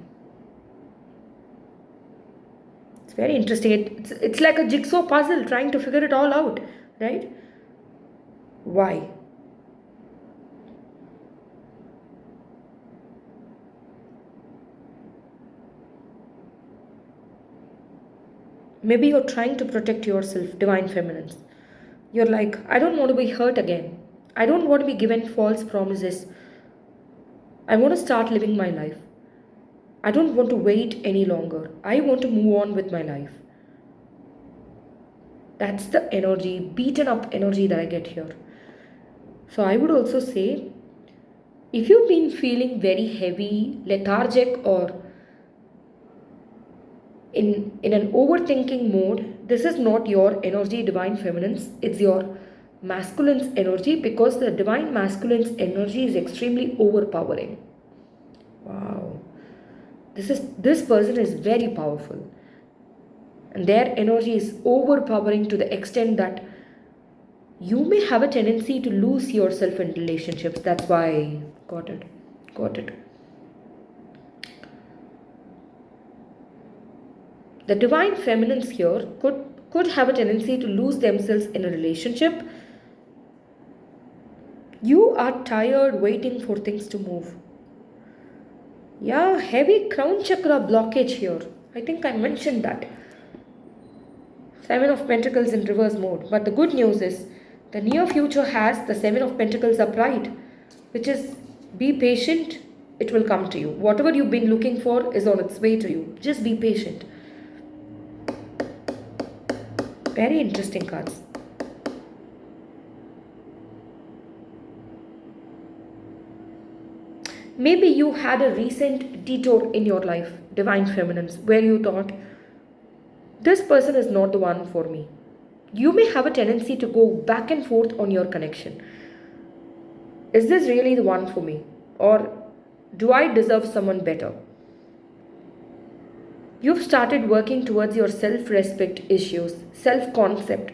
It's very interesting. It's like a jigsaw puzzle trying to figure it all out, right? Why? Maybe you're trying to protect yourself, divine feminines. You're like, I don't want to be hurt again. I don't want to be given false promises. I want to start living my life. I don't want to wait any longer. I want to move on with my life. That's the energy, beaten up energy that I get here. So I would also say, if you've been feeling very heavy, lethargic, or in an overthinking mode, this is not your energy, divine feminines. It's your masculine's energy, because the divine masculine's energy is extremely overpowering. Wow. This person is very powerful. And their energy is overpowering to the extent that you may have a tendency to lose yourself in relationships. That's why. Got it. Got it. The divine feminines here could have a tendency to lose themselves in a relationship. You are tired waiting for things to move. Yeah, heavy crown chakra blockage here. I think I mentioned that. Seven of Pentacles in reverse mode. But the good news is, the near future has the Seven of Pentacles upright, which is, be patient, it will come to you. Whatever you've been looking for is on its way to you. Just be patient. Very interesting cards. Maybe you had a recent detour in your life, divine feminines, where you thought, this person is not the one for me. You may have a tendency to go back and forth on your connection. Is this really the one for me? Or do I deserve someone better? You've started working towards your self respect issues, self concept.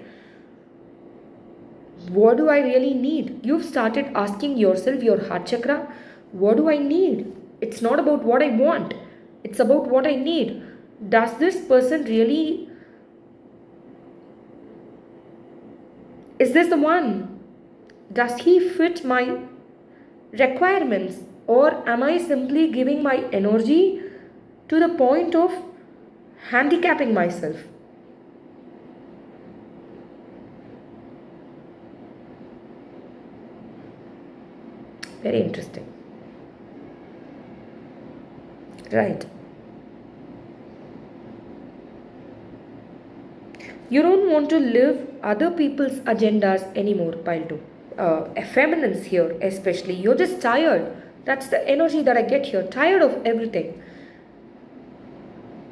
What do I really need? You've started asking yourself, your heart chakra, what do I need? It's not about what I want, it's about what I need. Does this person really, is this the one? Does he fit my requirements? Or am I simply giving my energy to the point of handicapping myself? Very interesting. Right. You don't want to live other people's agendas anymore, pile 2. Effeminance here, especially. You're just tired. That's the energy that I get here. Tired of everything.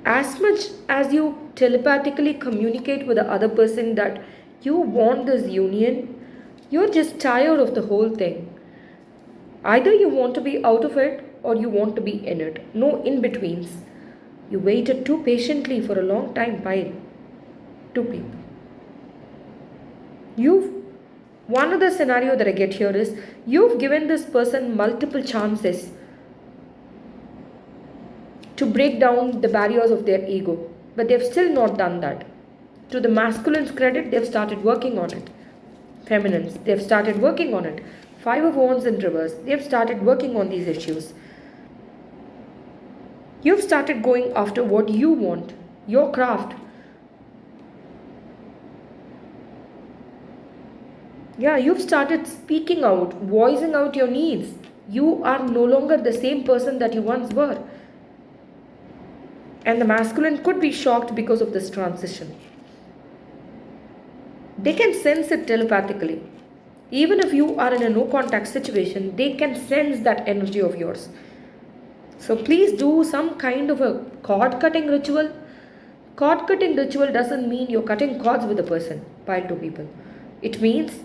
As much as you telepathically communicate with the other person that you want this union, you're just tired of the whole thing. Either you want to be out of it or you want to be in it. No in betweens. You waited too patiently for a long time, pile. Two people. One other scenario that I get here is you've given this person multiple chances to break down the barriers of their ego, but they've still not done that. To the masculine's credit, they've started working on it. Feminines, they've started working on it. Five of Wands in reverse, they've started working on these issues. You've started going after what you want, your craft. Yeah, you've started speaking out, voicing out your needs. You are no longer the same person that you once were. And the masculine could be shocked because of this transition. They can sense it telepathically. Even if you are in a no contact situation, they can sense that energy of yours. So please do some kind of a cord cutting ritual. Cord cutting ritual doesn't mean you're cutting cords with a person, pile 2 people. It means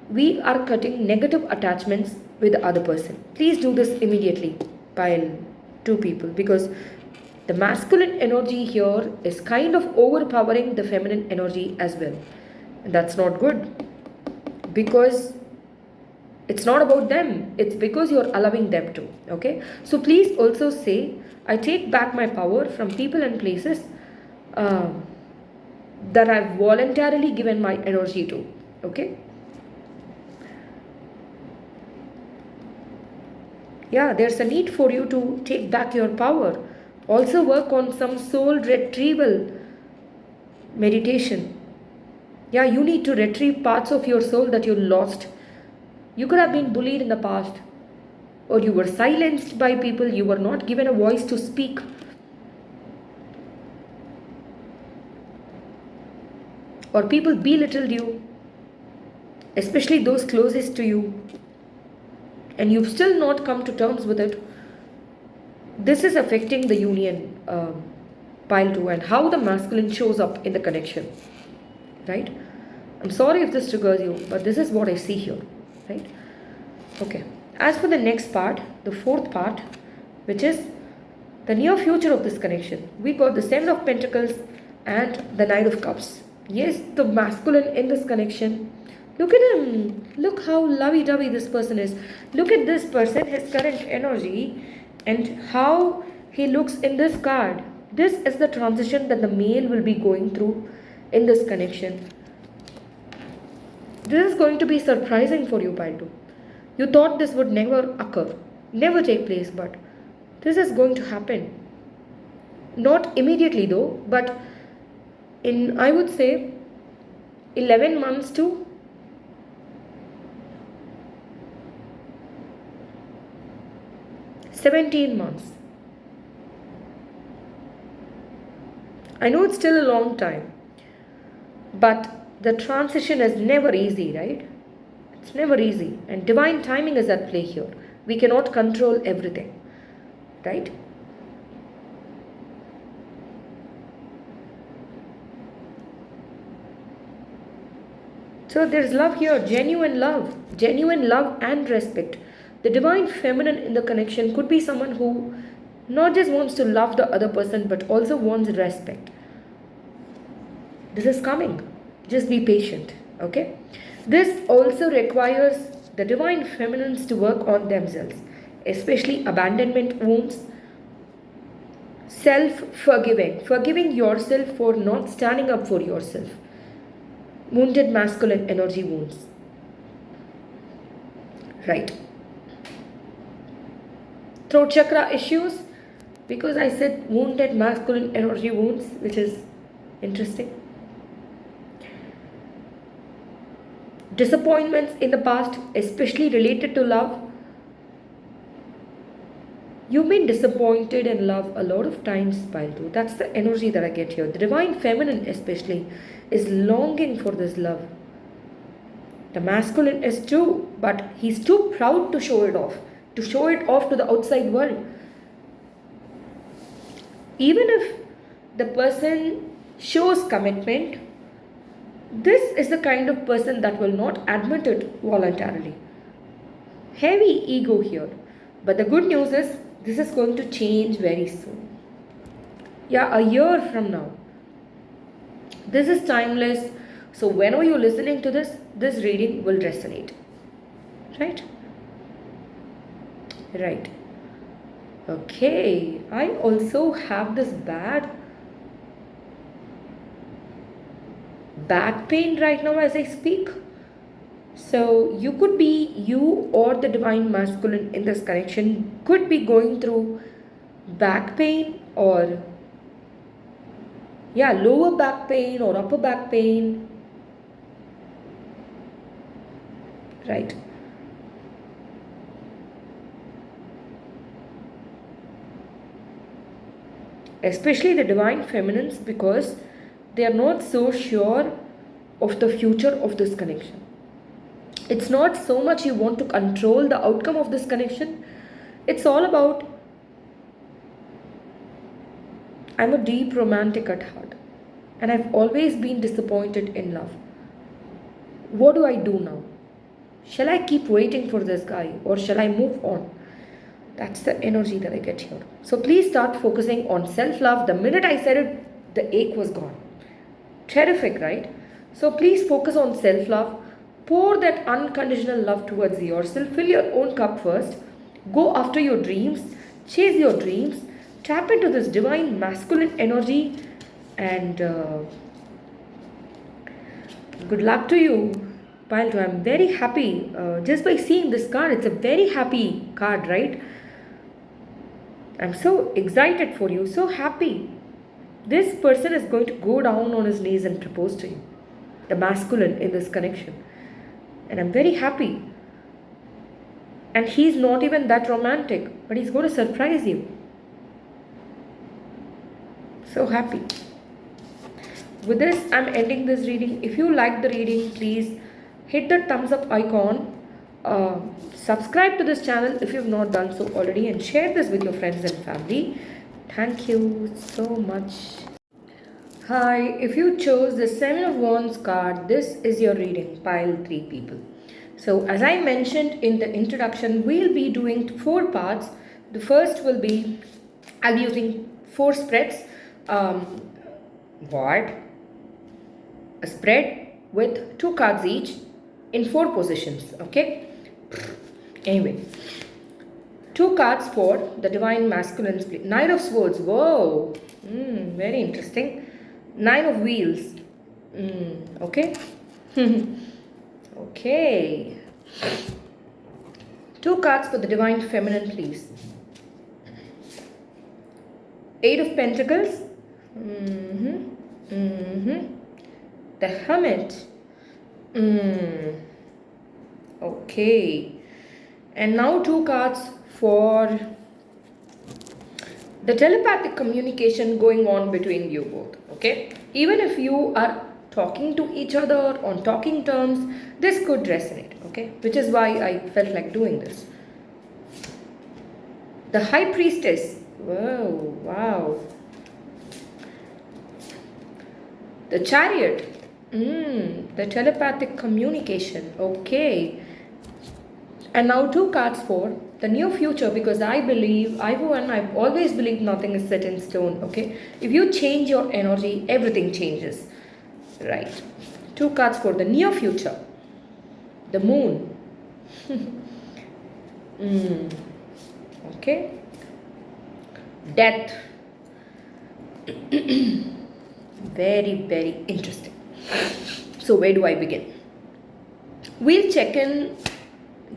we are cutting negative attachments with the other person. Please do this immediately, pile 2 people, because the masculine energy here is kind of overpowering the feminine energy as well. And that's not good, because it's not about them, it's because you're allowing them to. Okay, so please also say, I take back my power from people and places that I've voluntarily given my energy to. Okay, yeah, there's a need for you to take back your power. Also work on some soul retrieval meditation. Yeah, you need to retrieve parts of your soul that you lost. You could have been bullied in the past, or you were silenced by people, you were not given a voice to speak. Or people belittled you, especially those closest to you, and you've still not come to terms with it. This is affecting the union, pile 2, and how the masculine shows up in the connection. Right? I'm sorry if this triggers you, but this is what I see here. Right? Okay. As for the next part, the fourth part, which is the near future of this connection, we got the Seven of Pentacles and the Knight of Cups. Yes, the masculine in this connection. Look at him. Look how lovey-dovey this person is. Look at this person, his current energy, and how he looks in this card. This is the transition that the male will be going through in this connection. This is going to be surprising for you, pile 2. You thought this would never occur, never take place, but this is going to happen. Not immediately though, but in, I would say, 11 months to 17 months. I know it's still a long time, but the transition is never easy, right? It's never easy, and divine timing is at play here. We cannot control everything, right? So there's love here, genuine love and respect. The divine feminine in the connection could be someone who not just wants to love the other person but also wants respect. This is coming. Just be patient, okay? This also requires the divine feminines to work on themselves, especially abandonment wounds, self forgiving, forgiving yourself for not standing up for yourself, wounded masculine energy wounds. Right. Throat chakra issues, because I said wounded masculine energy wounds, which is interesting. Disappointments in the past, especially related to love. You've been disappointed in love a lot of times, Paltu. That's the energy that I get here. The divine feminine, especially, is longing for this love. The masculine is too, but he's too proud to show it off to the outside world. Even if the person shows commitment, this is the kind of person that will not admit it voluntarily. Heavy ego here. But the good news is, this is going to change very soon. Yeah, a year from now. This is timeless. So whenever you're listening to this reading will resonate. Right? Right. Okay. I also have this bad back pain right now as I speak. So you could be, you or the divine masculine in this connection could be going through back pain or lower back pain or upper back pain. Right. Especially the divine feminines, because they are not so sure of the future of this connection. It's not so much you want to control the outcome of this connection. It's all about, I'm a deep romantic at heart and I've always been disappointed in love. What do I do now? Shall I keep waiting for this guy or shall I move on? That's the energy that I get here. So please start focusing on self-love. The minute I said it, the ache was gone. Terrific, right? So please focus on self-love. Pour that unconditional love towards yourself. Fill your own cup first. Go after your dreams. Chase your dreams. Tap into this divine masculine energy. And good luck to you, Paltu. I'm very happy. Just by seeing this card, it's a very happy card, right? I'm so excited for you. So happy. This person is going to go down on his knees and propose to you. The masculine in this connection. And I'm very happy. And he's not even that romantic, but he's going to surprise you. So happy. With this, I'm ending this reading. If you like the reading, please hit the thumbs up icon. Subscribe to this channel if you've not done so already, and share this with your friends and family. Thank you so much. Hi, if you chose the Seven of Wands card, this is your reading, pile 3 people. So as I mentioned in the introduction, we'll be doing 4 parts. The first will be, I'll be using 4 spreads. A spread with 2 cards each in 4 positions, okay? Anyway, 2 cards for the divine masculine split. Knight of Swords, whoa, very interesting. 9 of Wheels, okay? Okay. 2 cards for the divine feminine, please. 8 of Pentacles, the Hermit, okay. And now 2 cards for the telepathic communication going on between you both, okay? Even if you are talking to each other on talking terms, this could resonate, okay? Which is why I felt like doing this. The High Priestess, whoa, wow. The Chariot, the telepathic communication, okay. And now two cards for the near future, because I believe, I've always believed nothing is set in stone, okay? If you change your energy, everything changes, right? Two cards for the near future. The moon. Mm, okay. Death. Very, very interesting. So, where do I begin? We'll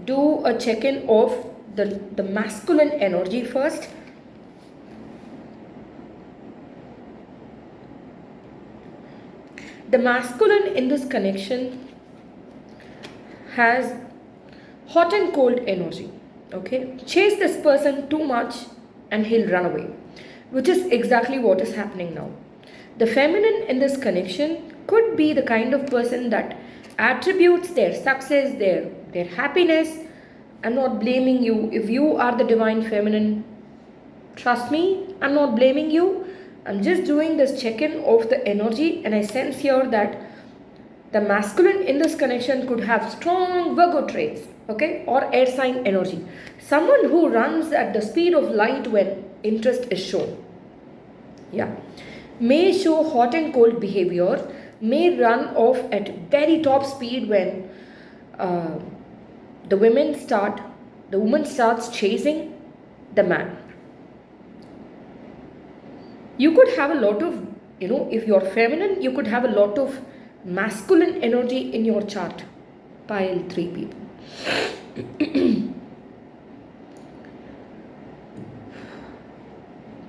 do a check in of the masculine energy first. The masculine in this connection has hot and cold energy. Okay, chase this person too much and he'll run away, which is exactly what is happening now. The feminine in this connection could be the kind of person that attributes their success, their happiness. I'm not blaming you. If you are the divine feminine, trust me, I'm not blaming you. I'm just doing this check-in of the energy, and I sense here that the masculine in this connection could have strong Virgo traits, okay, or air sign energy. Someone who runs at the speed of light when interest is shown. Yeah. May show hot and cold behavior, may run off at very top speed when the woman starts chasing the man. You could have a lot of, if you're feminine, you could have a lot of masculine energy in your chart. Pile 3 people.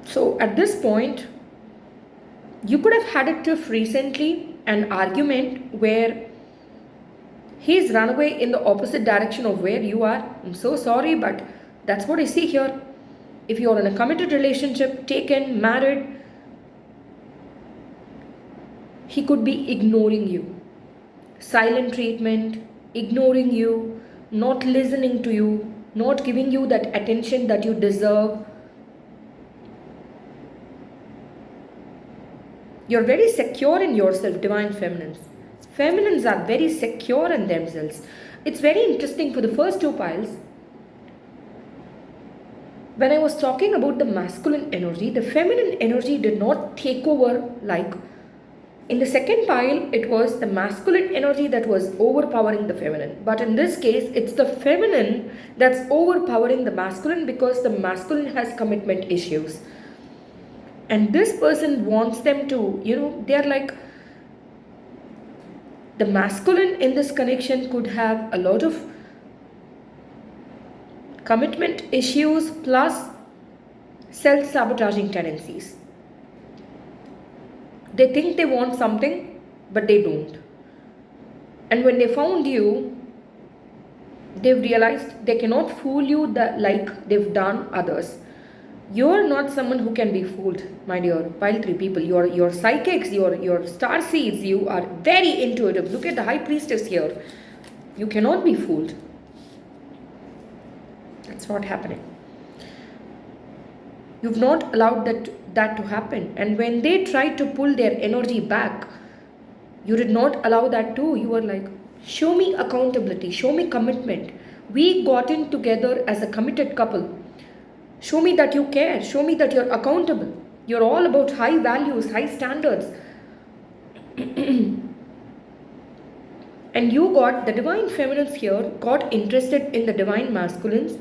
So at this point, you could have had a tiff recently, an argument where he's run away in the opposite direction of where you are. I'm so sorry, but that's what I see here. If you're in a committed relationship, taken, married, he could be ignoring you. Silent treatment, ignoring you, not listening to you, not giving you that attention that you deserve. You're very secure in yourself, divine feminines. Feminines are very secure in themselves. It's very interesting for the first 2 piles. When I was talking about the masculine energy, the feminine energy did not take over. Like in the second pile, it was the masculine energy that was overpowering the feminine. But in this case, it's the feminine that's overpowering the masculine, because the masculine has commitment issues. And this person wants them to, they're like, the masculine in this connection could have a lot of commitment issues plus self-sabotaging tendencies. They think they want something, but they don't. And when they found you, they've realized they cannot fool you like they've done others. You're not someone who can be fooled, my dear pile 3 people. You're psychics, you're star seeds, you are very intuitive. Look at the high priestess here. You cannot be fooled. That's not happening. You've not allowed that to happen. And when they tried to pull their energy back, you did not allow that too. You were like, show me accountability, show me commitment. We got in together as a committed couple. Show me that you care. Show me that you're accountable. You're all about high values, high standards. And you got, the divine feminines here, got interested in the divine masculines.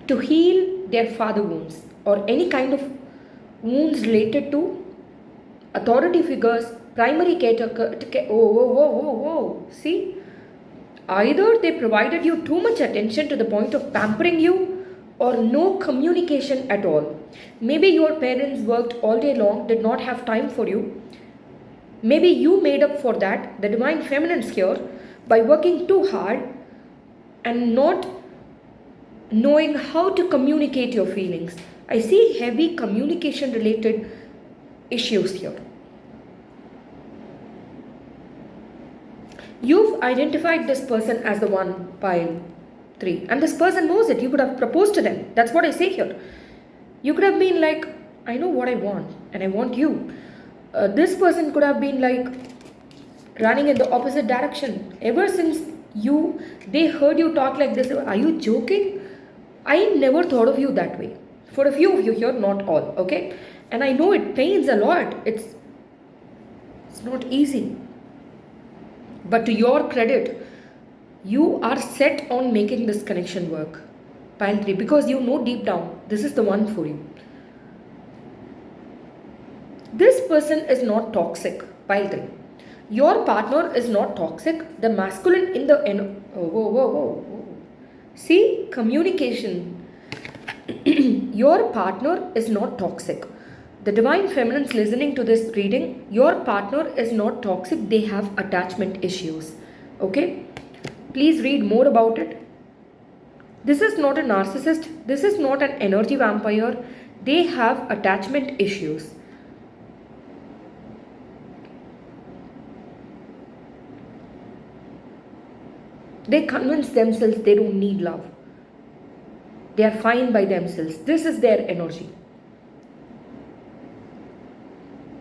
To heal their father wounds or any kind of wounds related to authority figures, primary caretaker. Whoa. See? Either they provided you too much attention to the point of pampering you, or no communication at all. Maybe your parents worked all day long, did not have time for you. Maybe you made up for that, the divine feminines here, by working too hard and not knowing how to communicate your feelings. I see heavy communication related issues here. You've identified this person as the one, pile 3, and this person knows it. You could have proposed to them. That's what I say here. You could have been like, I know what I want and I want you. This person could have been like, running in the opposite direction. Ever since they heard you talk like this, are you joking? I never thought of you that way. For a few of you here, not all, okay? And I know it pains a lot. It's not easy. But to your credit, you are set on making this connection work. Pile 3, because you know deep down, this is the one for you. This person is not toxic. Pile 3. Your partner is not toxic. The masculine in the... whoa. See, communication. Your partner is not toxic. The divine feminines listening to this reading, your partner is not toxic. They have attachment issues. Okay? Please read more about it. This is not a narcissist. This is not an energy vampire. They have attachment issues. They convince themselves they don't need love. They are fine by themselves. This is their energy.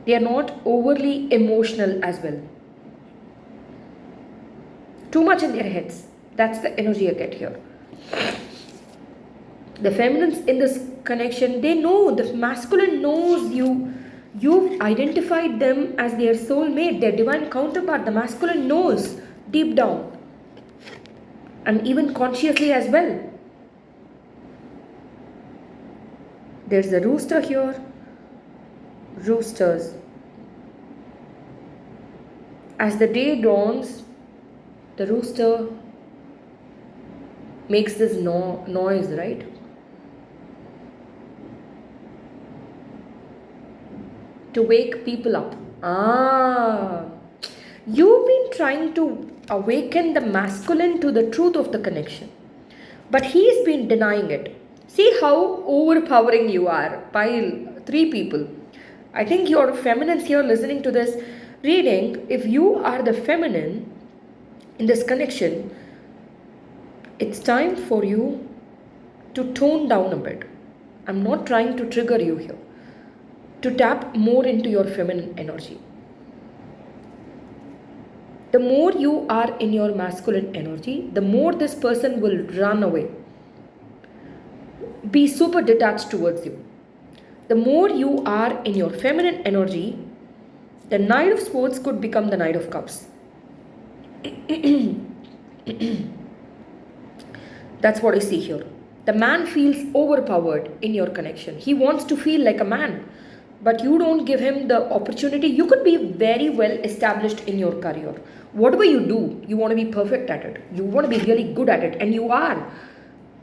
They are not overly emotional as well. Too much in their heads. That's the energy I get here. The feminines in this connection, they know, the masculine knows you. You've identified them as their soulmate, their divine counterpart. The masculine knows deep down. And even consciously as well. There's a rooster here. Roosters. As the day dawns, the rooster makes this noise, right? To wake people up. You've been trying to awaken the masculine to the truth of the connection. But he's been denying it. See how overpowering you are. Pile 3 people. I think your feminines here listening to this reading, if you are the feminine in this connection, it's time for you to tone down a bit. I'm not trying to trigger you here. To tap more into your feminine energy. The more you are in your masculine energy, the more this person will run away. Be super detached towards you. The more you are in your feminine energy, the Knight of Swords could become the Knight of Cups. That's what I see here. The man feels overpowered in your connection. He wants to feel like a man, but you don't give him the opportunity. You could be very well established in your career. Whatever you do, you want to be perfect at it. You want to be really good at it, and you are.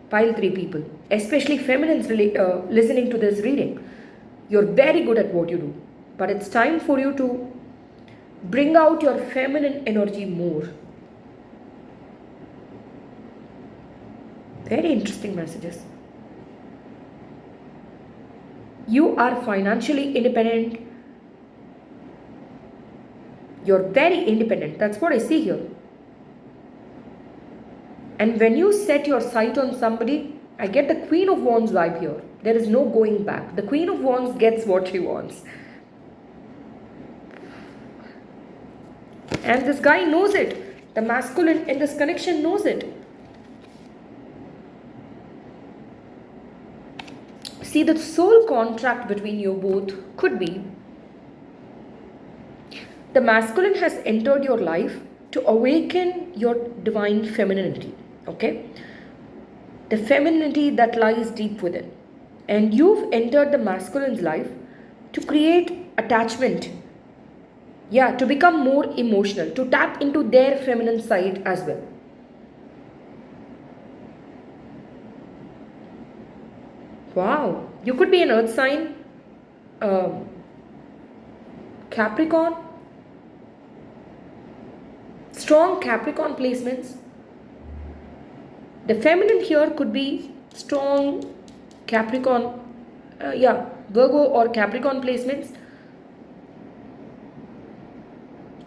Pile 3 people, especially feminines listening to this reading. You're very good at what you do, but it's time for you to bring out your feminine energy more. Very interesting messages. You are financially independent. You're very independent. That's what I see here. And when you set your sight on somebody, I get the Queen of Wands vibe here. There is no going back. The Queen of Wands gets what she wants. And this guy knows it. The masculine in this connection knows it. See, the soul contract between you both could be the masculine has entered your life to awaken your divine femininity. Okay? The femininity that lies deep within. And you've entered the masculine's life to create attachment. Yeah, to become more emotional, to tap into their feminine side as well. Wow, you could be an earth sign, Capricorn, strong Capricorn placements. The feminine here could be strong Capricorn, Virgo or Capricorn placements.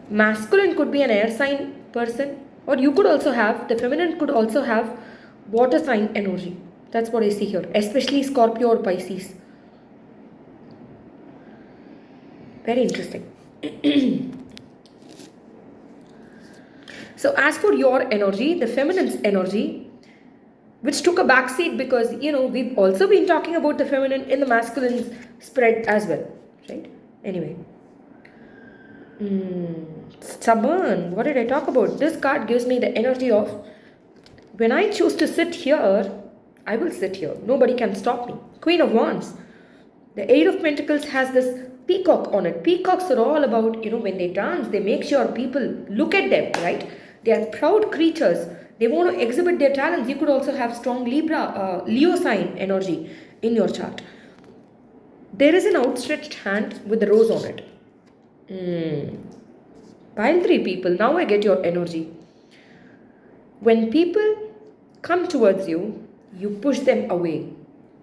Masculine could be an air sign person, or you could also have, the feminine could also have water sign energy. That's what I see here, especially Scorpio or Pisces. Very interesting. So as for your energy, the feminine's energy, which took a backseat because we've also been talking about the feminine in the masculine spread as well, right? Anyway, stubborn. What did I talk about? This card gives me the energy of, when I choose to sit here, I will sit here. Nobody can stop me. Queen of Wands. The Eight of Pentacles has this peacock on it. Peacocks are all about, when they dance, they make sure people look at them, right? They are proud creatures. They want to exhibit their talents. You could also have strong Leo sign energy in your chart. There is an outstretched hand with the rose on it. Pile 3 people. Now I get your energy. When people come towards you, you push them away.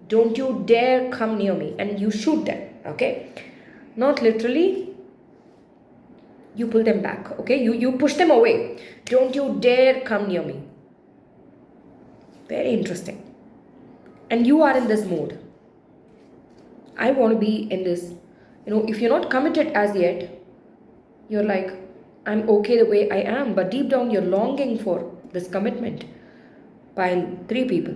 Don't you dare come near me, and you shoot them, okay? Not literally. You pull them back, okay? You push them away. Don't you dare come near me. Very interesting. And you are in this mode. I want to be in this. If you're not committed as yet, you're like, I'm okay the way I am, but deep down you're longing for this commitment. Pile 3 people.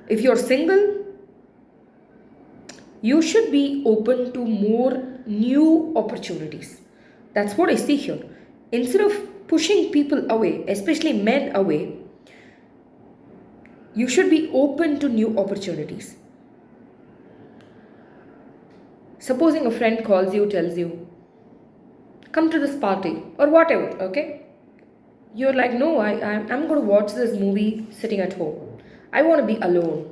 If you're single, you should be open to more new opportunities. That's what I see here. Instead of pushing people away, especially men away, you should be open to new opportunities. Supposing a friend calls you, tells you, come to this party or whatever, okay? You're like, no, I'm going to watch this movie sitting at home. I want to be alone.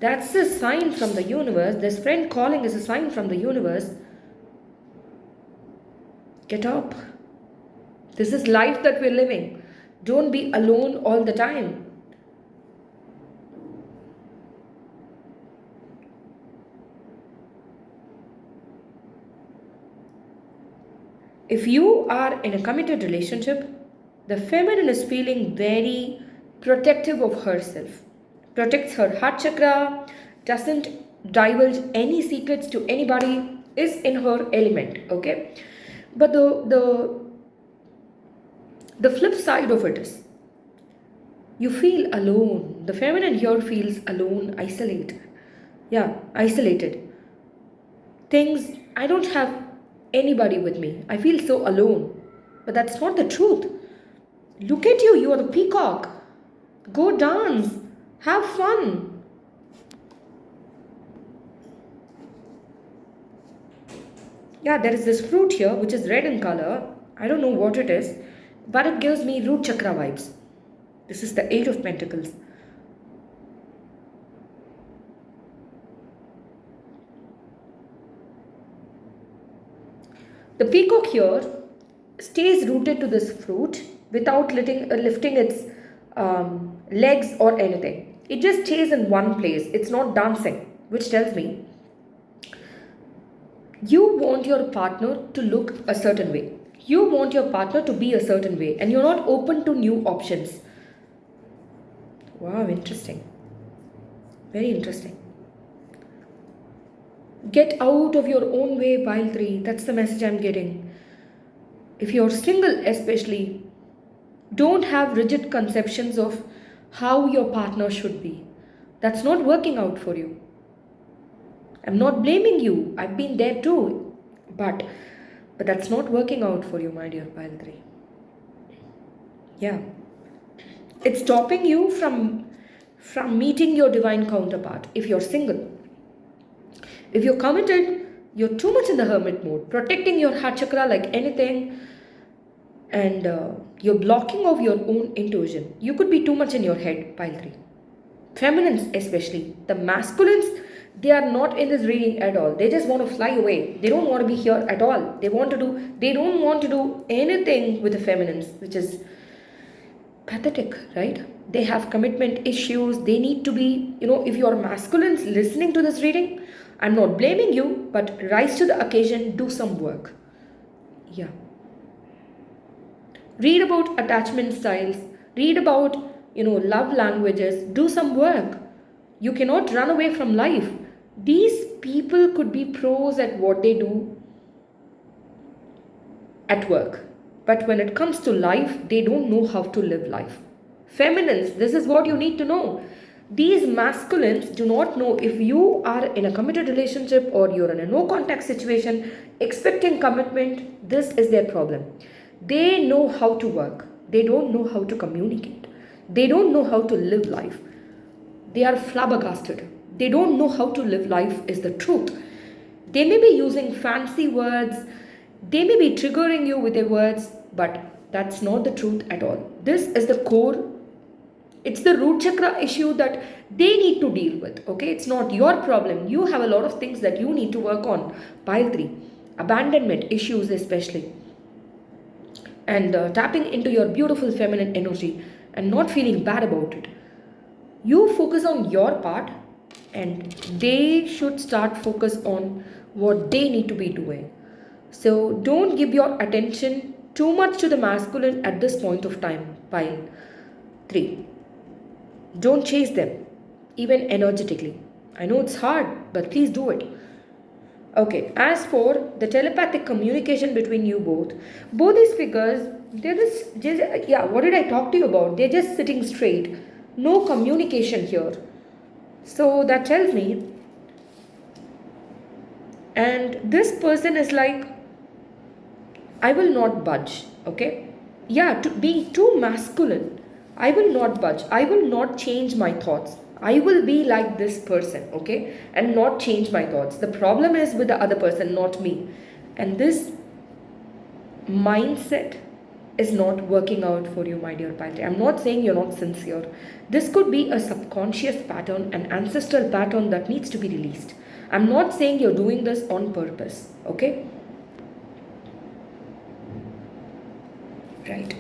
That's a sign from the universe. This friend calling is a sign from the universe. Get up. This is life that we're living. Don't be alone all the time. If you are in a committed relationship, the feminine is feeling very protective of herself. Protects her heart chakra, doesn't divulge any secrets to anybody, is in her element, okay? But the flip side of it is, you feel alone. The feminine here feels alone, isolated. Yeah, isolated. Things, I don't have anybody with me. I feel so alone. But that's not the truth. Look at you, you are the peacock. Go dance. Have fun. Yeah, there is this fruit here which is red in color. I don't know what it is, but it gives me root chakra vibes. This is the Eight of Pentacles. The peacock here stays rooted to this fruit without lifting its legs or anything. It just stays in one place. It's not dancing, which tells me you want your partner to look a certain way. You want your partner to be a certain way, and you're not open to new options. Wow, interesting. Very interesting. Get out of your own way, pile 3. That's the message I'm getting. If you're single especially, don't have rigid conceptions of how your partner should be. That's not working out for you. I'm not blaming you. I've been there too. But that's not working out for you, my dear pile 3. Yeah. It's stopping you from meeting your divine counterpart if you're single. If you're committed, you're too much in the hermit mode, protecting your heart chakra like anything, and you're blocking off your own intuition. You could be too much in your head, pile 3. Feminines especially. The masculines, they are not in this reading at all. They just want to fly away. They don't want to be here at all. They don't want to do anything with the feminines, which is pathetic, right? They have commitment issues. They need to be, if you're masculines listening to this reading, I'm not blaming you, but rise to the occasion, do some work. Yeah. Read about attachment styles, read about, love languages, do some work. You cannot run away from life. These people could be pros at what they do, at work. But when it comes to life, they don't know how to live life. Feminines, this is what you need to know. These masculines do not know if you are in a committed relationship or you're in a no contact situation, expecting commitment, this is their problem. They know how to work, they don't know how to communicate, they don't know how to live life. They are flabbergasted. They don't know how to live life, is the truth. They may be using fancy words, they may be triggering you with their words, but that's not the truth at all. This is the core, it's the root chakra issue that they need to deal with. Okay, it's not your problem. You have a lot of things that you need to work on. Pile 3, abandonment issues, especially, and tapping into your beautiful feminine energy and not feeling bad about it. You focus on your part, and they should start focus on what they need to be doing. So don't give your attention too much to the masculine at this point of time. Pile 3, don't chase them, even energetically. I know it's hard, but please do it. Okay, as for the telepathic communication between you both these figures, they're just, yeah, what did I talk to you about? They're just sitting straight. No communication here. So that tells me, and this person is like, I will not budge, okay? Yeah, being too masculine, I will not budge. I will not change my thoughts. I will be like this person, okay? And not change my thoughts. The problem is with the other person, not me. And this mindset is not working out for you, my dear Pile. I'm not saying you're not sincere. This could be a subconscious pattern, an ancestral pattern that needs to be released. I'm not saying you're doing this on purpose, okay? Right.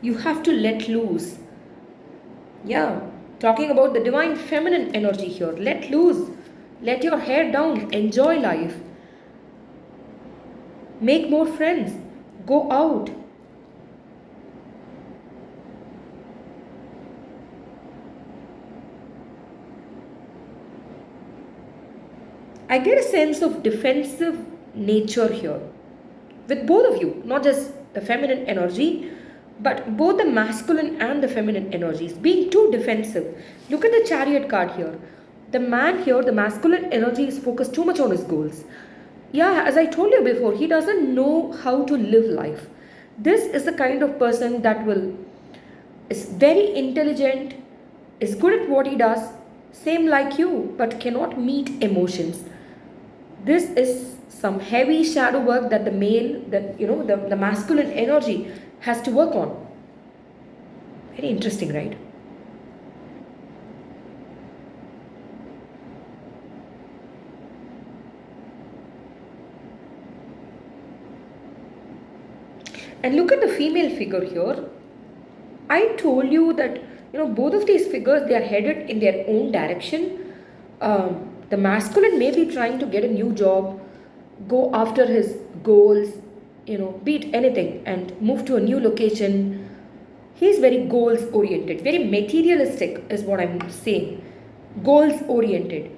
You have to let loose. Yeah, talking about the divine feminine energy here. Let loose. Let your hair down. Enjoy life. Make more friends. Go out. I get a sense of defensive nature here with both of you, not just the feminine energy, but both the masculine and the feminine energies being too defensive. Look at the chariot card here. The man here, the masculine energy is focused too much on his goals. Yeah, as I told you before, he doesn't know how to live life. This is the kind of person that is very intelligent, is good at what he does, same like you, but cannot meet emotions. This is some heavy shadow work that the male, the masculine energy has to work on. Very interesting, right? And look at the female figure here. I told you that, both of these figures, they are headed in their own direction. The masculine may be trying to get a new job, go after his goals, beat anything and move to a new location. He's very goals oriented, very materialistic is what I'm saying. Goals oriented,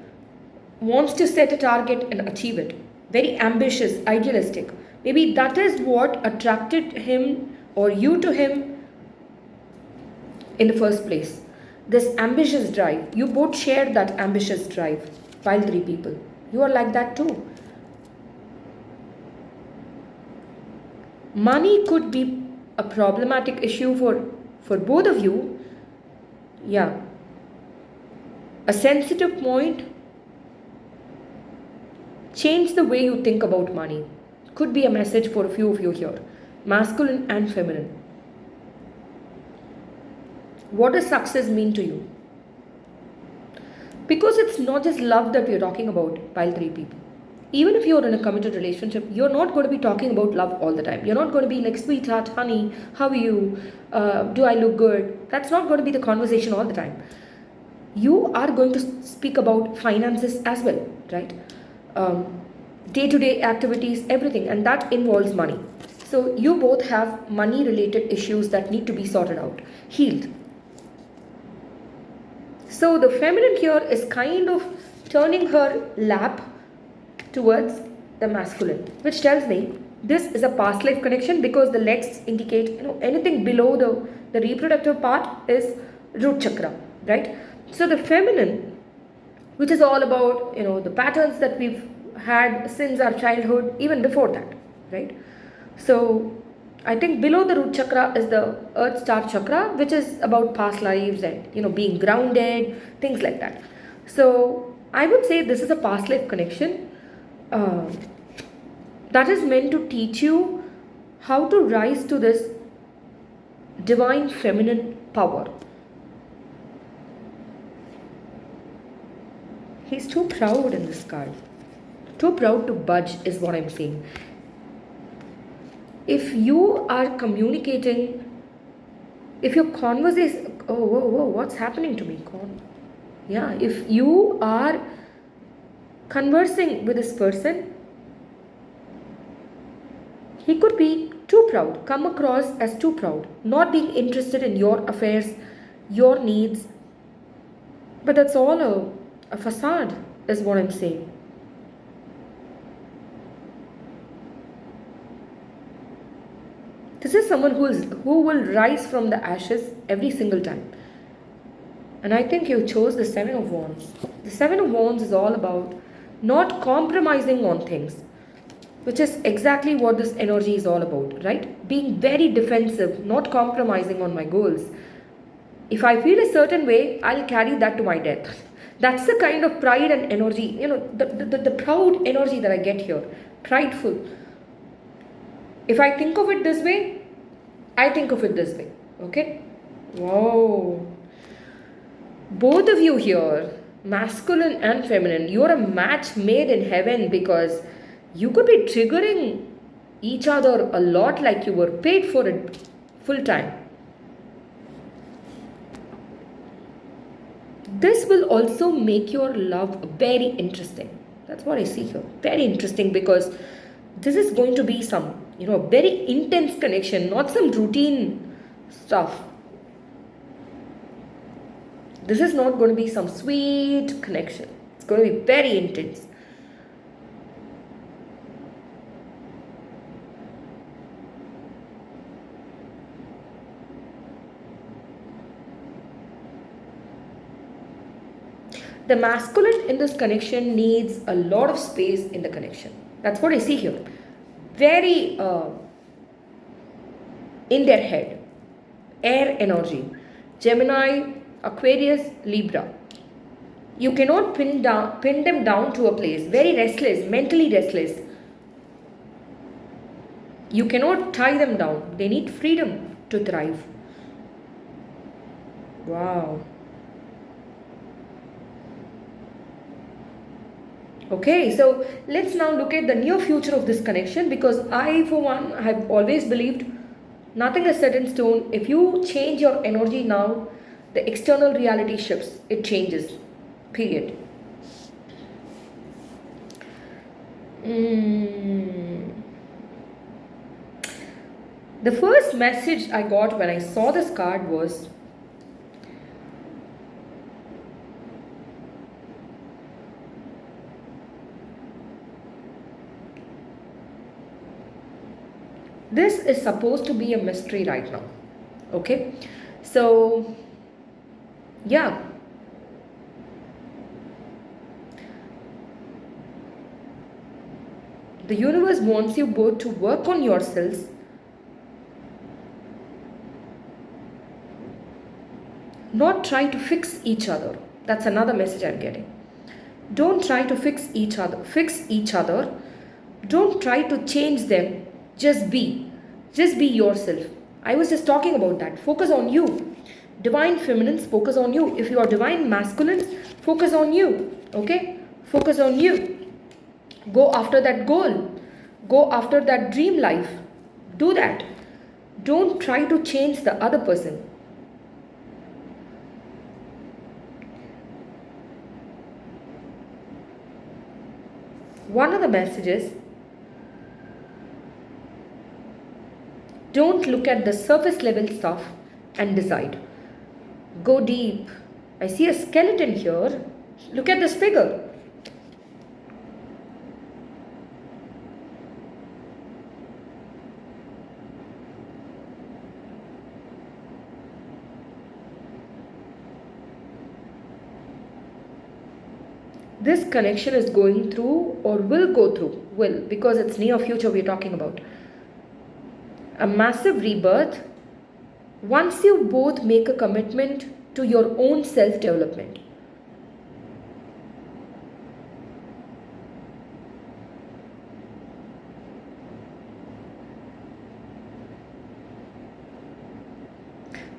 wants to set a target and achieve it. Very ambitious, idealistic. Maybe that is what attracted him or you to him in the first place. This ambitious drive. You both share that ambitious drive. Pile 3 people. You are like that too. Money could be a problematic issue for both of you. Yeah. A sensitive point. Change the way you think about money. Could be a message for a few of you here. Masculine and feminine. What does success mean to you? Because it's not just love that we're talking about, Pile 3 people. Even if you're in a committed relationship, you're not going to be talking about love all the time. You're not going to be like, sweetheart, honey, how are you? Do I look good? That's not going to be the conversation all the time. You are going to speak about finances as well, right? Day-to-day activities, everything, and that involves money. So you both have money-related issues that need to be sorted out, healed. So the feminine here is kind of turning her lap towards the masculine, which tells me this is a past life connection because the legs indicate, anything below the reproductive part is root chakra, right? So the feminine, which is all about, the patterns that we've had since our childhood, even before that, right? So I think below the root chakra is the earth star chakra, which is about past lives and, being grounded, things like that. So I would say this is a past life connection uh, that is meant to teach you how to rise to this divine feminine power. He's too proud in this card. Too proud to budge is what I'm saying. If you are communicating, if your conversation, whoa, what's happening to me? Yeah, if you are conversing with this person, he could be too proud, come across as too proud, not being interested in your affairs, your needs. But that's all a facade, is what I'm saying. This is someone who will rise from the ashes every single time. And I think you chose the Seven of Wands. The Seven of Wands is all about not compromising on things, which is exactly what this energy is all about, right? Being very defensive, not compromising on my goals. If I feel a certain way, I'll carry that to my death. That's the kind of pride and energy, the proud energy that I get here. Prideful. If I think of it this way, I think of it this way. Okay? Wow. Both of you here, masculine and feminine, you're a match made in heaven because you could be triggering each other a lot like you were paid for it full time. This will also make your love very interesting. That's what I see here. Very interesting because this is going to be some, very intense connection, not some routine stuff. This is not going to be some sweet connection. It's going to be very intense. The masculine in this connection needs a lot of space in the connection. That's what I see here. Very in their head. Air energy. Gemini, Aquarius, Libra. You cannot pin them down to a place. Very restless, mentally restless. You cannot tie them down. They need freedom to thrive. Wow. Okay, so let's now look at the near future of this connection because I, for one, have always believed nothing is set in stone. If you change your energy now, the external reality shifts. It changes. Period. The first message I got when I saw this card was this is supposed to be a mystery right now. Okay, so yeah, the universe wants you both to work on yourselves, not try to fix each other. That's another message I'm getting. Don't try to fix each other. Don't try to change them. Just be yourself. I was just talking about that. Focus on you. Divine feminines, focus on you. If you are divine masculines, focus on you. Okay? Focus on you. Go after that goal. Go after that dream life. Do that. Don't try to change the other person. One of the messages, don't look at the surface level stuff and decide. Go deep I see a skeleton here. Look at this figure. This connection is going through or will go through, will, because it's near future we're talking about. A massive rebirth once you both make a commitment to your own self development.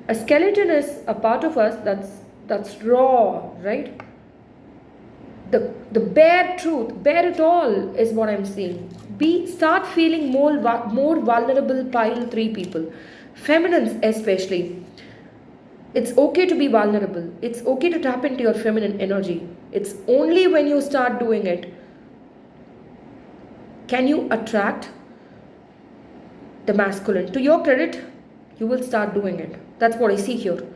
A skeleton is a part of us that's raw, right? The bare truth, bare it all is what I'm saying. Start feeling more vulnerable, pile 3 people, feminines especially. It's okay to be vulnerable. It's okay to tap into your feminine energy. It's only when you start doing it can you attract the masculine. To your credit, you will start doing it. That's what I see here.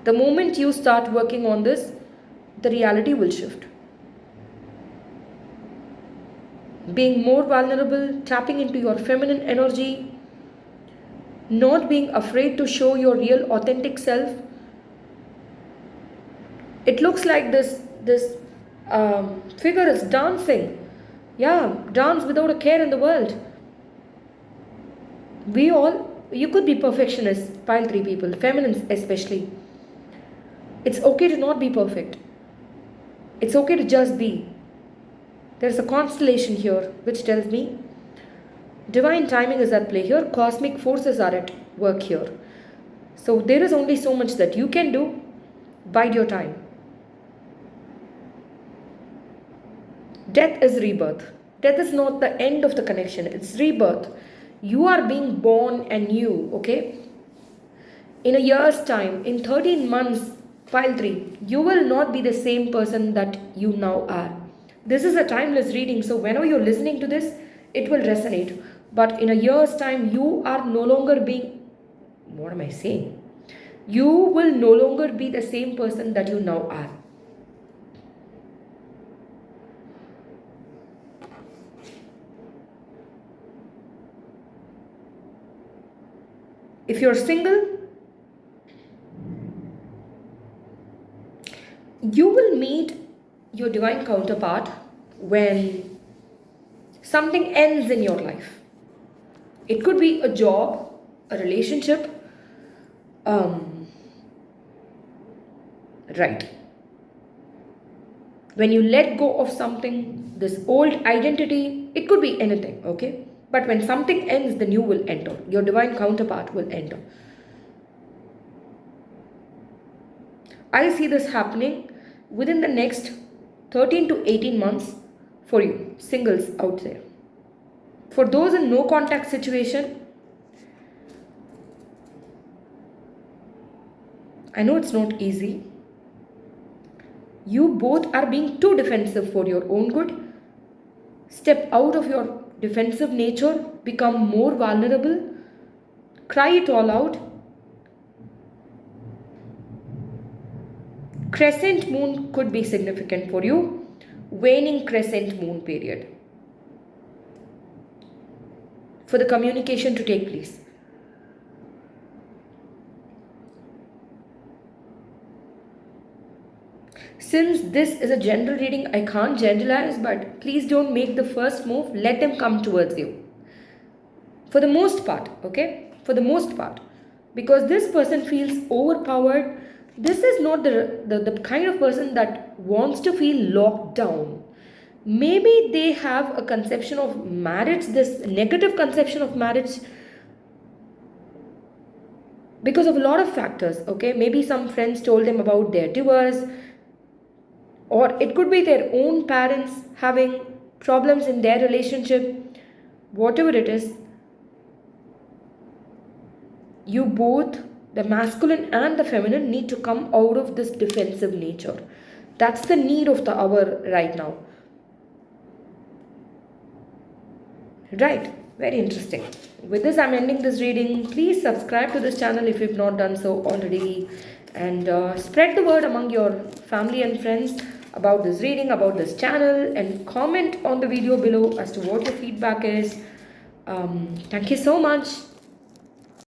The moment you start working on this, the reality will shift. Being more vulnerable, tapping into your feminine energy, not being afraid to show your real authentic self. It looks like this figure is dancing. Yeah, dance without a care in the world. You could be perfectionists, pile 3 people, feminines especially. It's okay to not be perfect. It's okay to just be. There's a constellation here which tells me divine timing is at play here. Cosmic forces are at work here. So there is only so much that you can do. Bide your time. Death is rebirth. Death is not the end of the connection. It's rebirth. You are being born anew, okay? In a year's time, in 13 months, pile 3, you will not be the same person that you now are. This is a timeless reading, so whenever you're listening to this, it will resonate. But in a year's time, you are no longer being, what am I saying? You will no longer be the same person that you now are. If you're single, you will meet your divine counterpart when something ends in your life. It could be a job, a relationship, right. When you let go of something, this old identity, it could be anything, okay? But when something ends, the new will enter. Your divine counterpart will enter. I see this happening within the next 13 to 18 months for you, singles out there. For those in no contact situation, I know it's not easy. You both are being too defensive for your own good. Step out of your defensive nature, become more vulnerable, cry it all out. Crescent moon could be significant for you. Waning crescent moon period for the communication to take place. Since this is a general reading, I can't generalize, but please don't make the first move. Let them come towards you. For the most part, okay? For the most part. Because this person feels overpowered. This is not the kind of person that wants to feel locked down. Maybe they have a conception of marriage, this negative conception of marriage, because of a lot of factors, okay? Maybe some friends told them about their divorce, or it could be their own parents having problems in their relationship. Whatever it is, you both, the masculine and the feminine, need to come out of this defensive nature. That's the need of the hour right now. Right. Very interesting. With this, I'm ending this reading. Please subscribe to this channel if you've not done so already, and spread the word among your family and friends about this reading, about this channel, and comment on the video below as to what your feedback is. Thank you so much.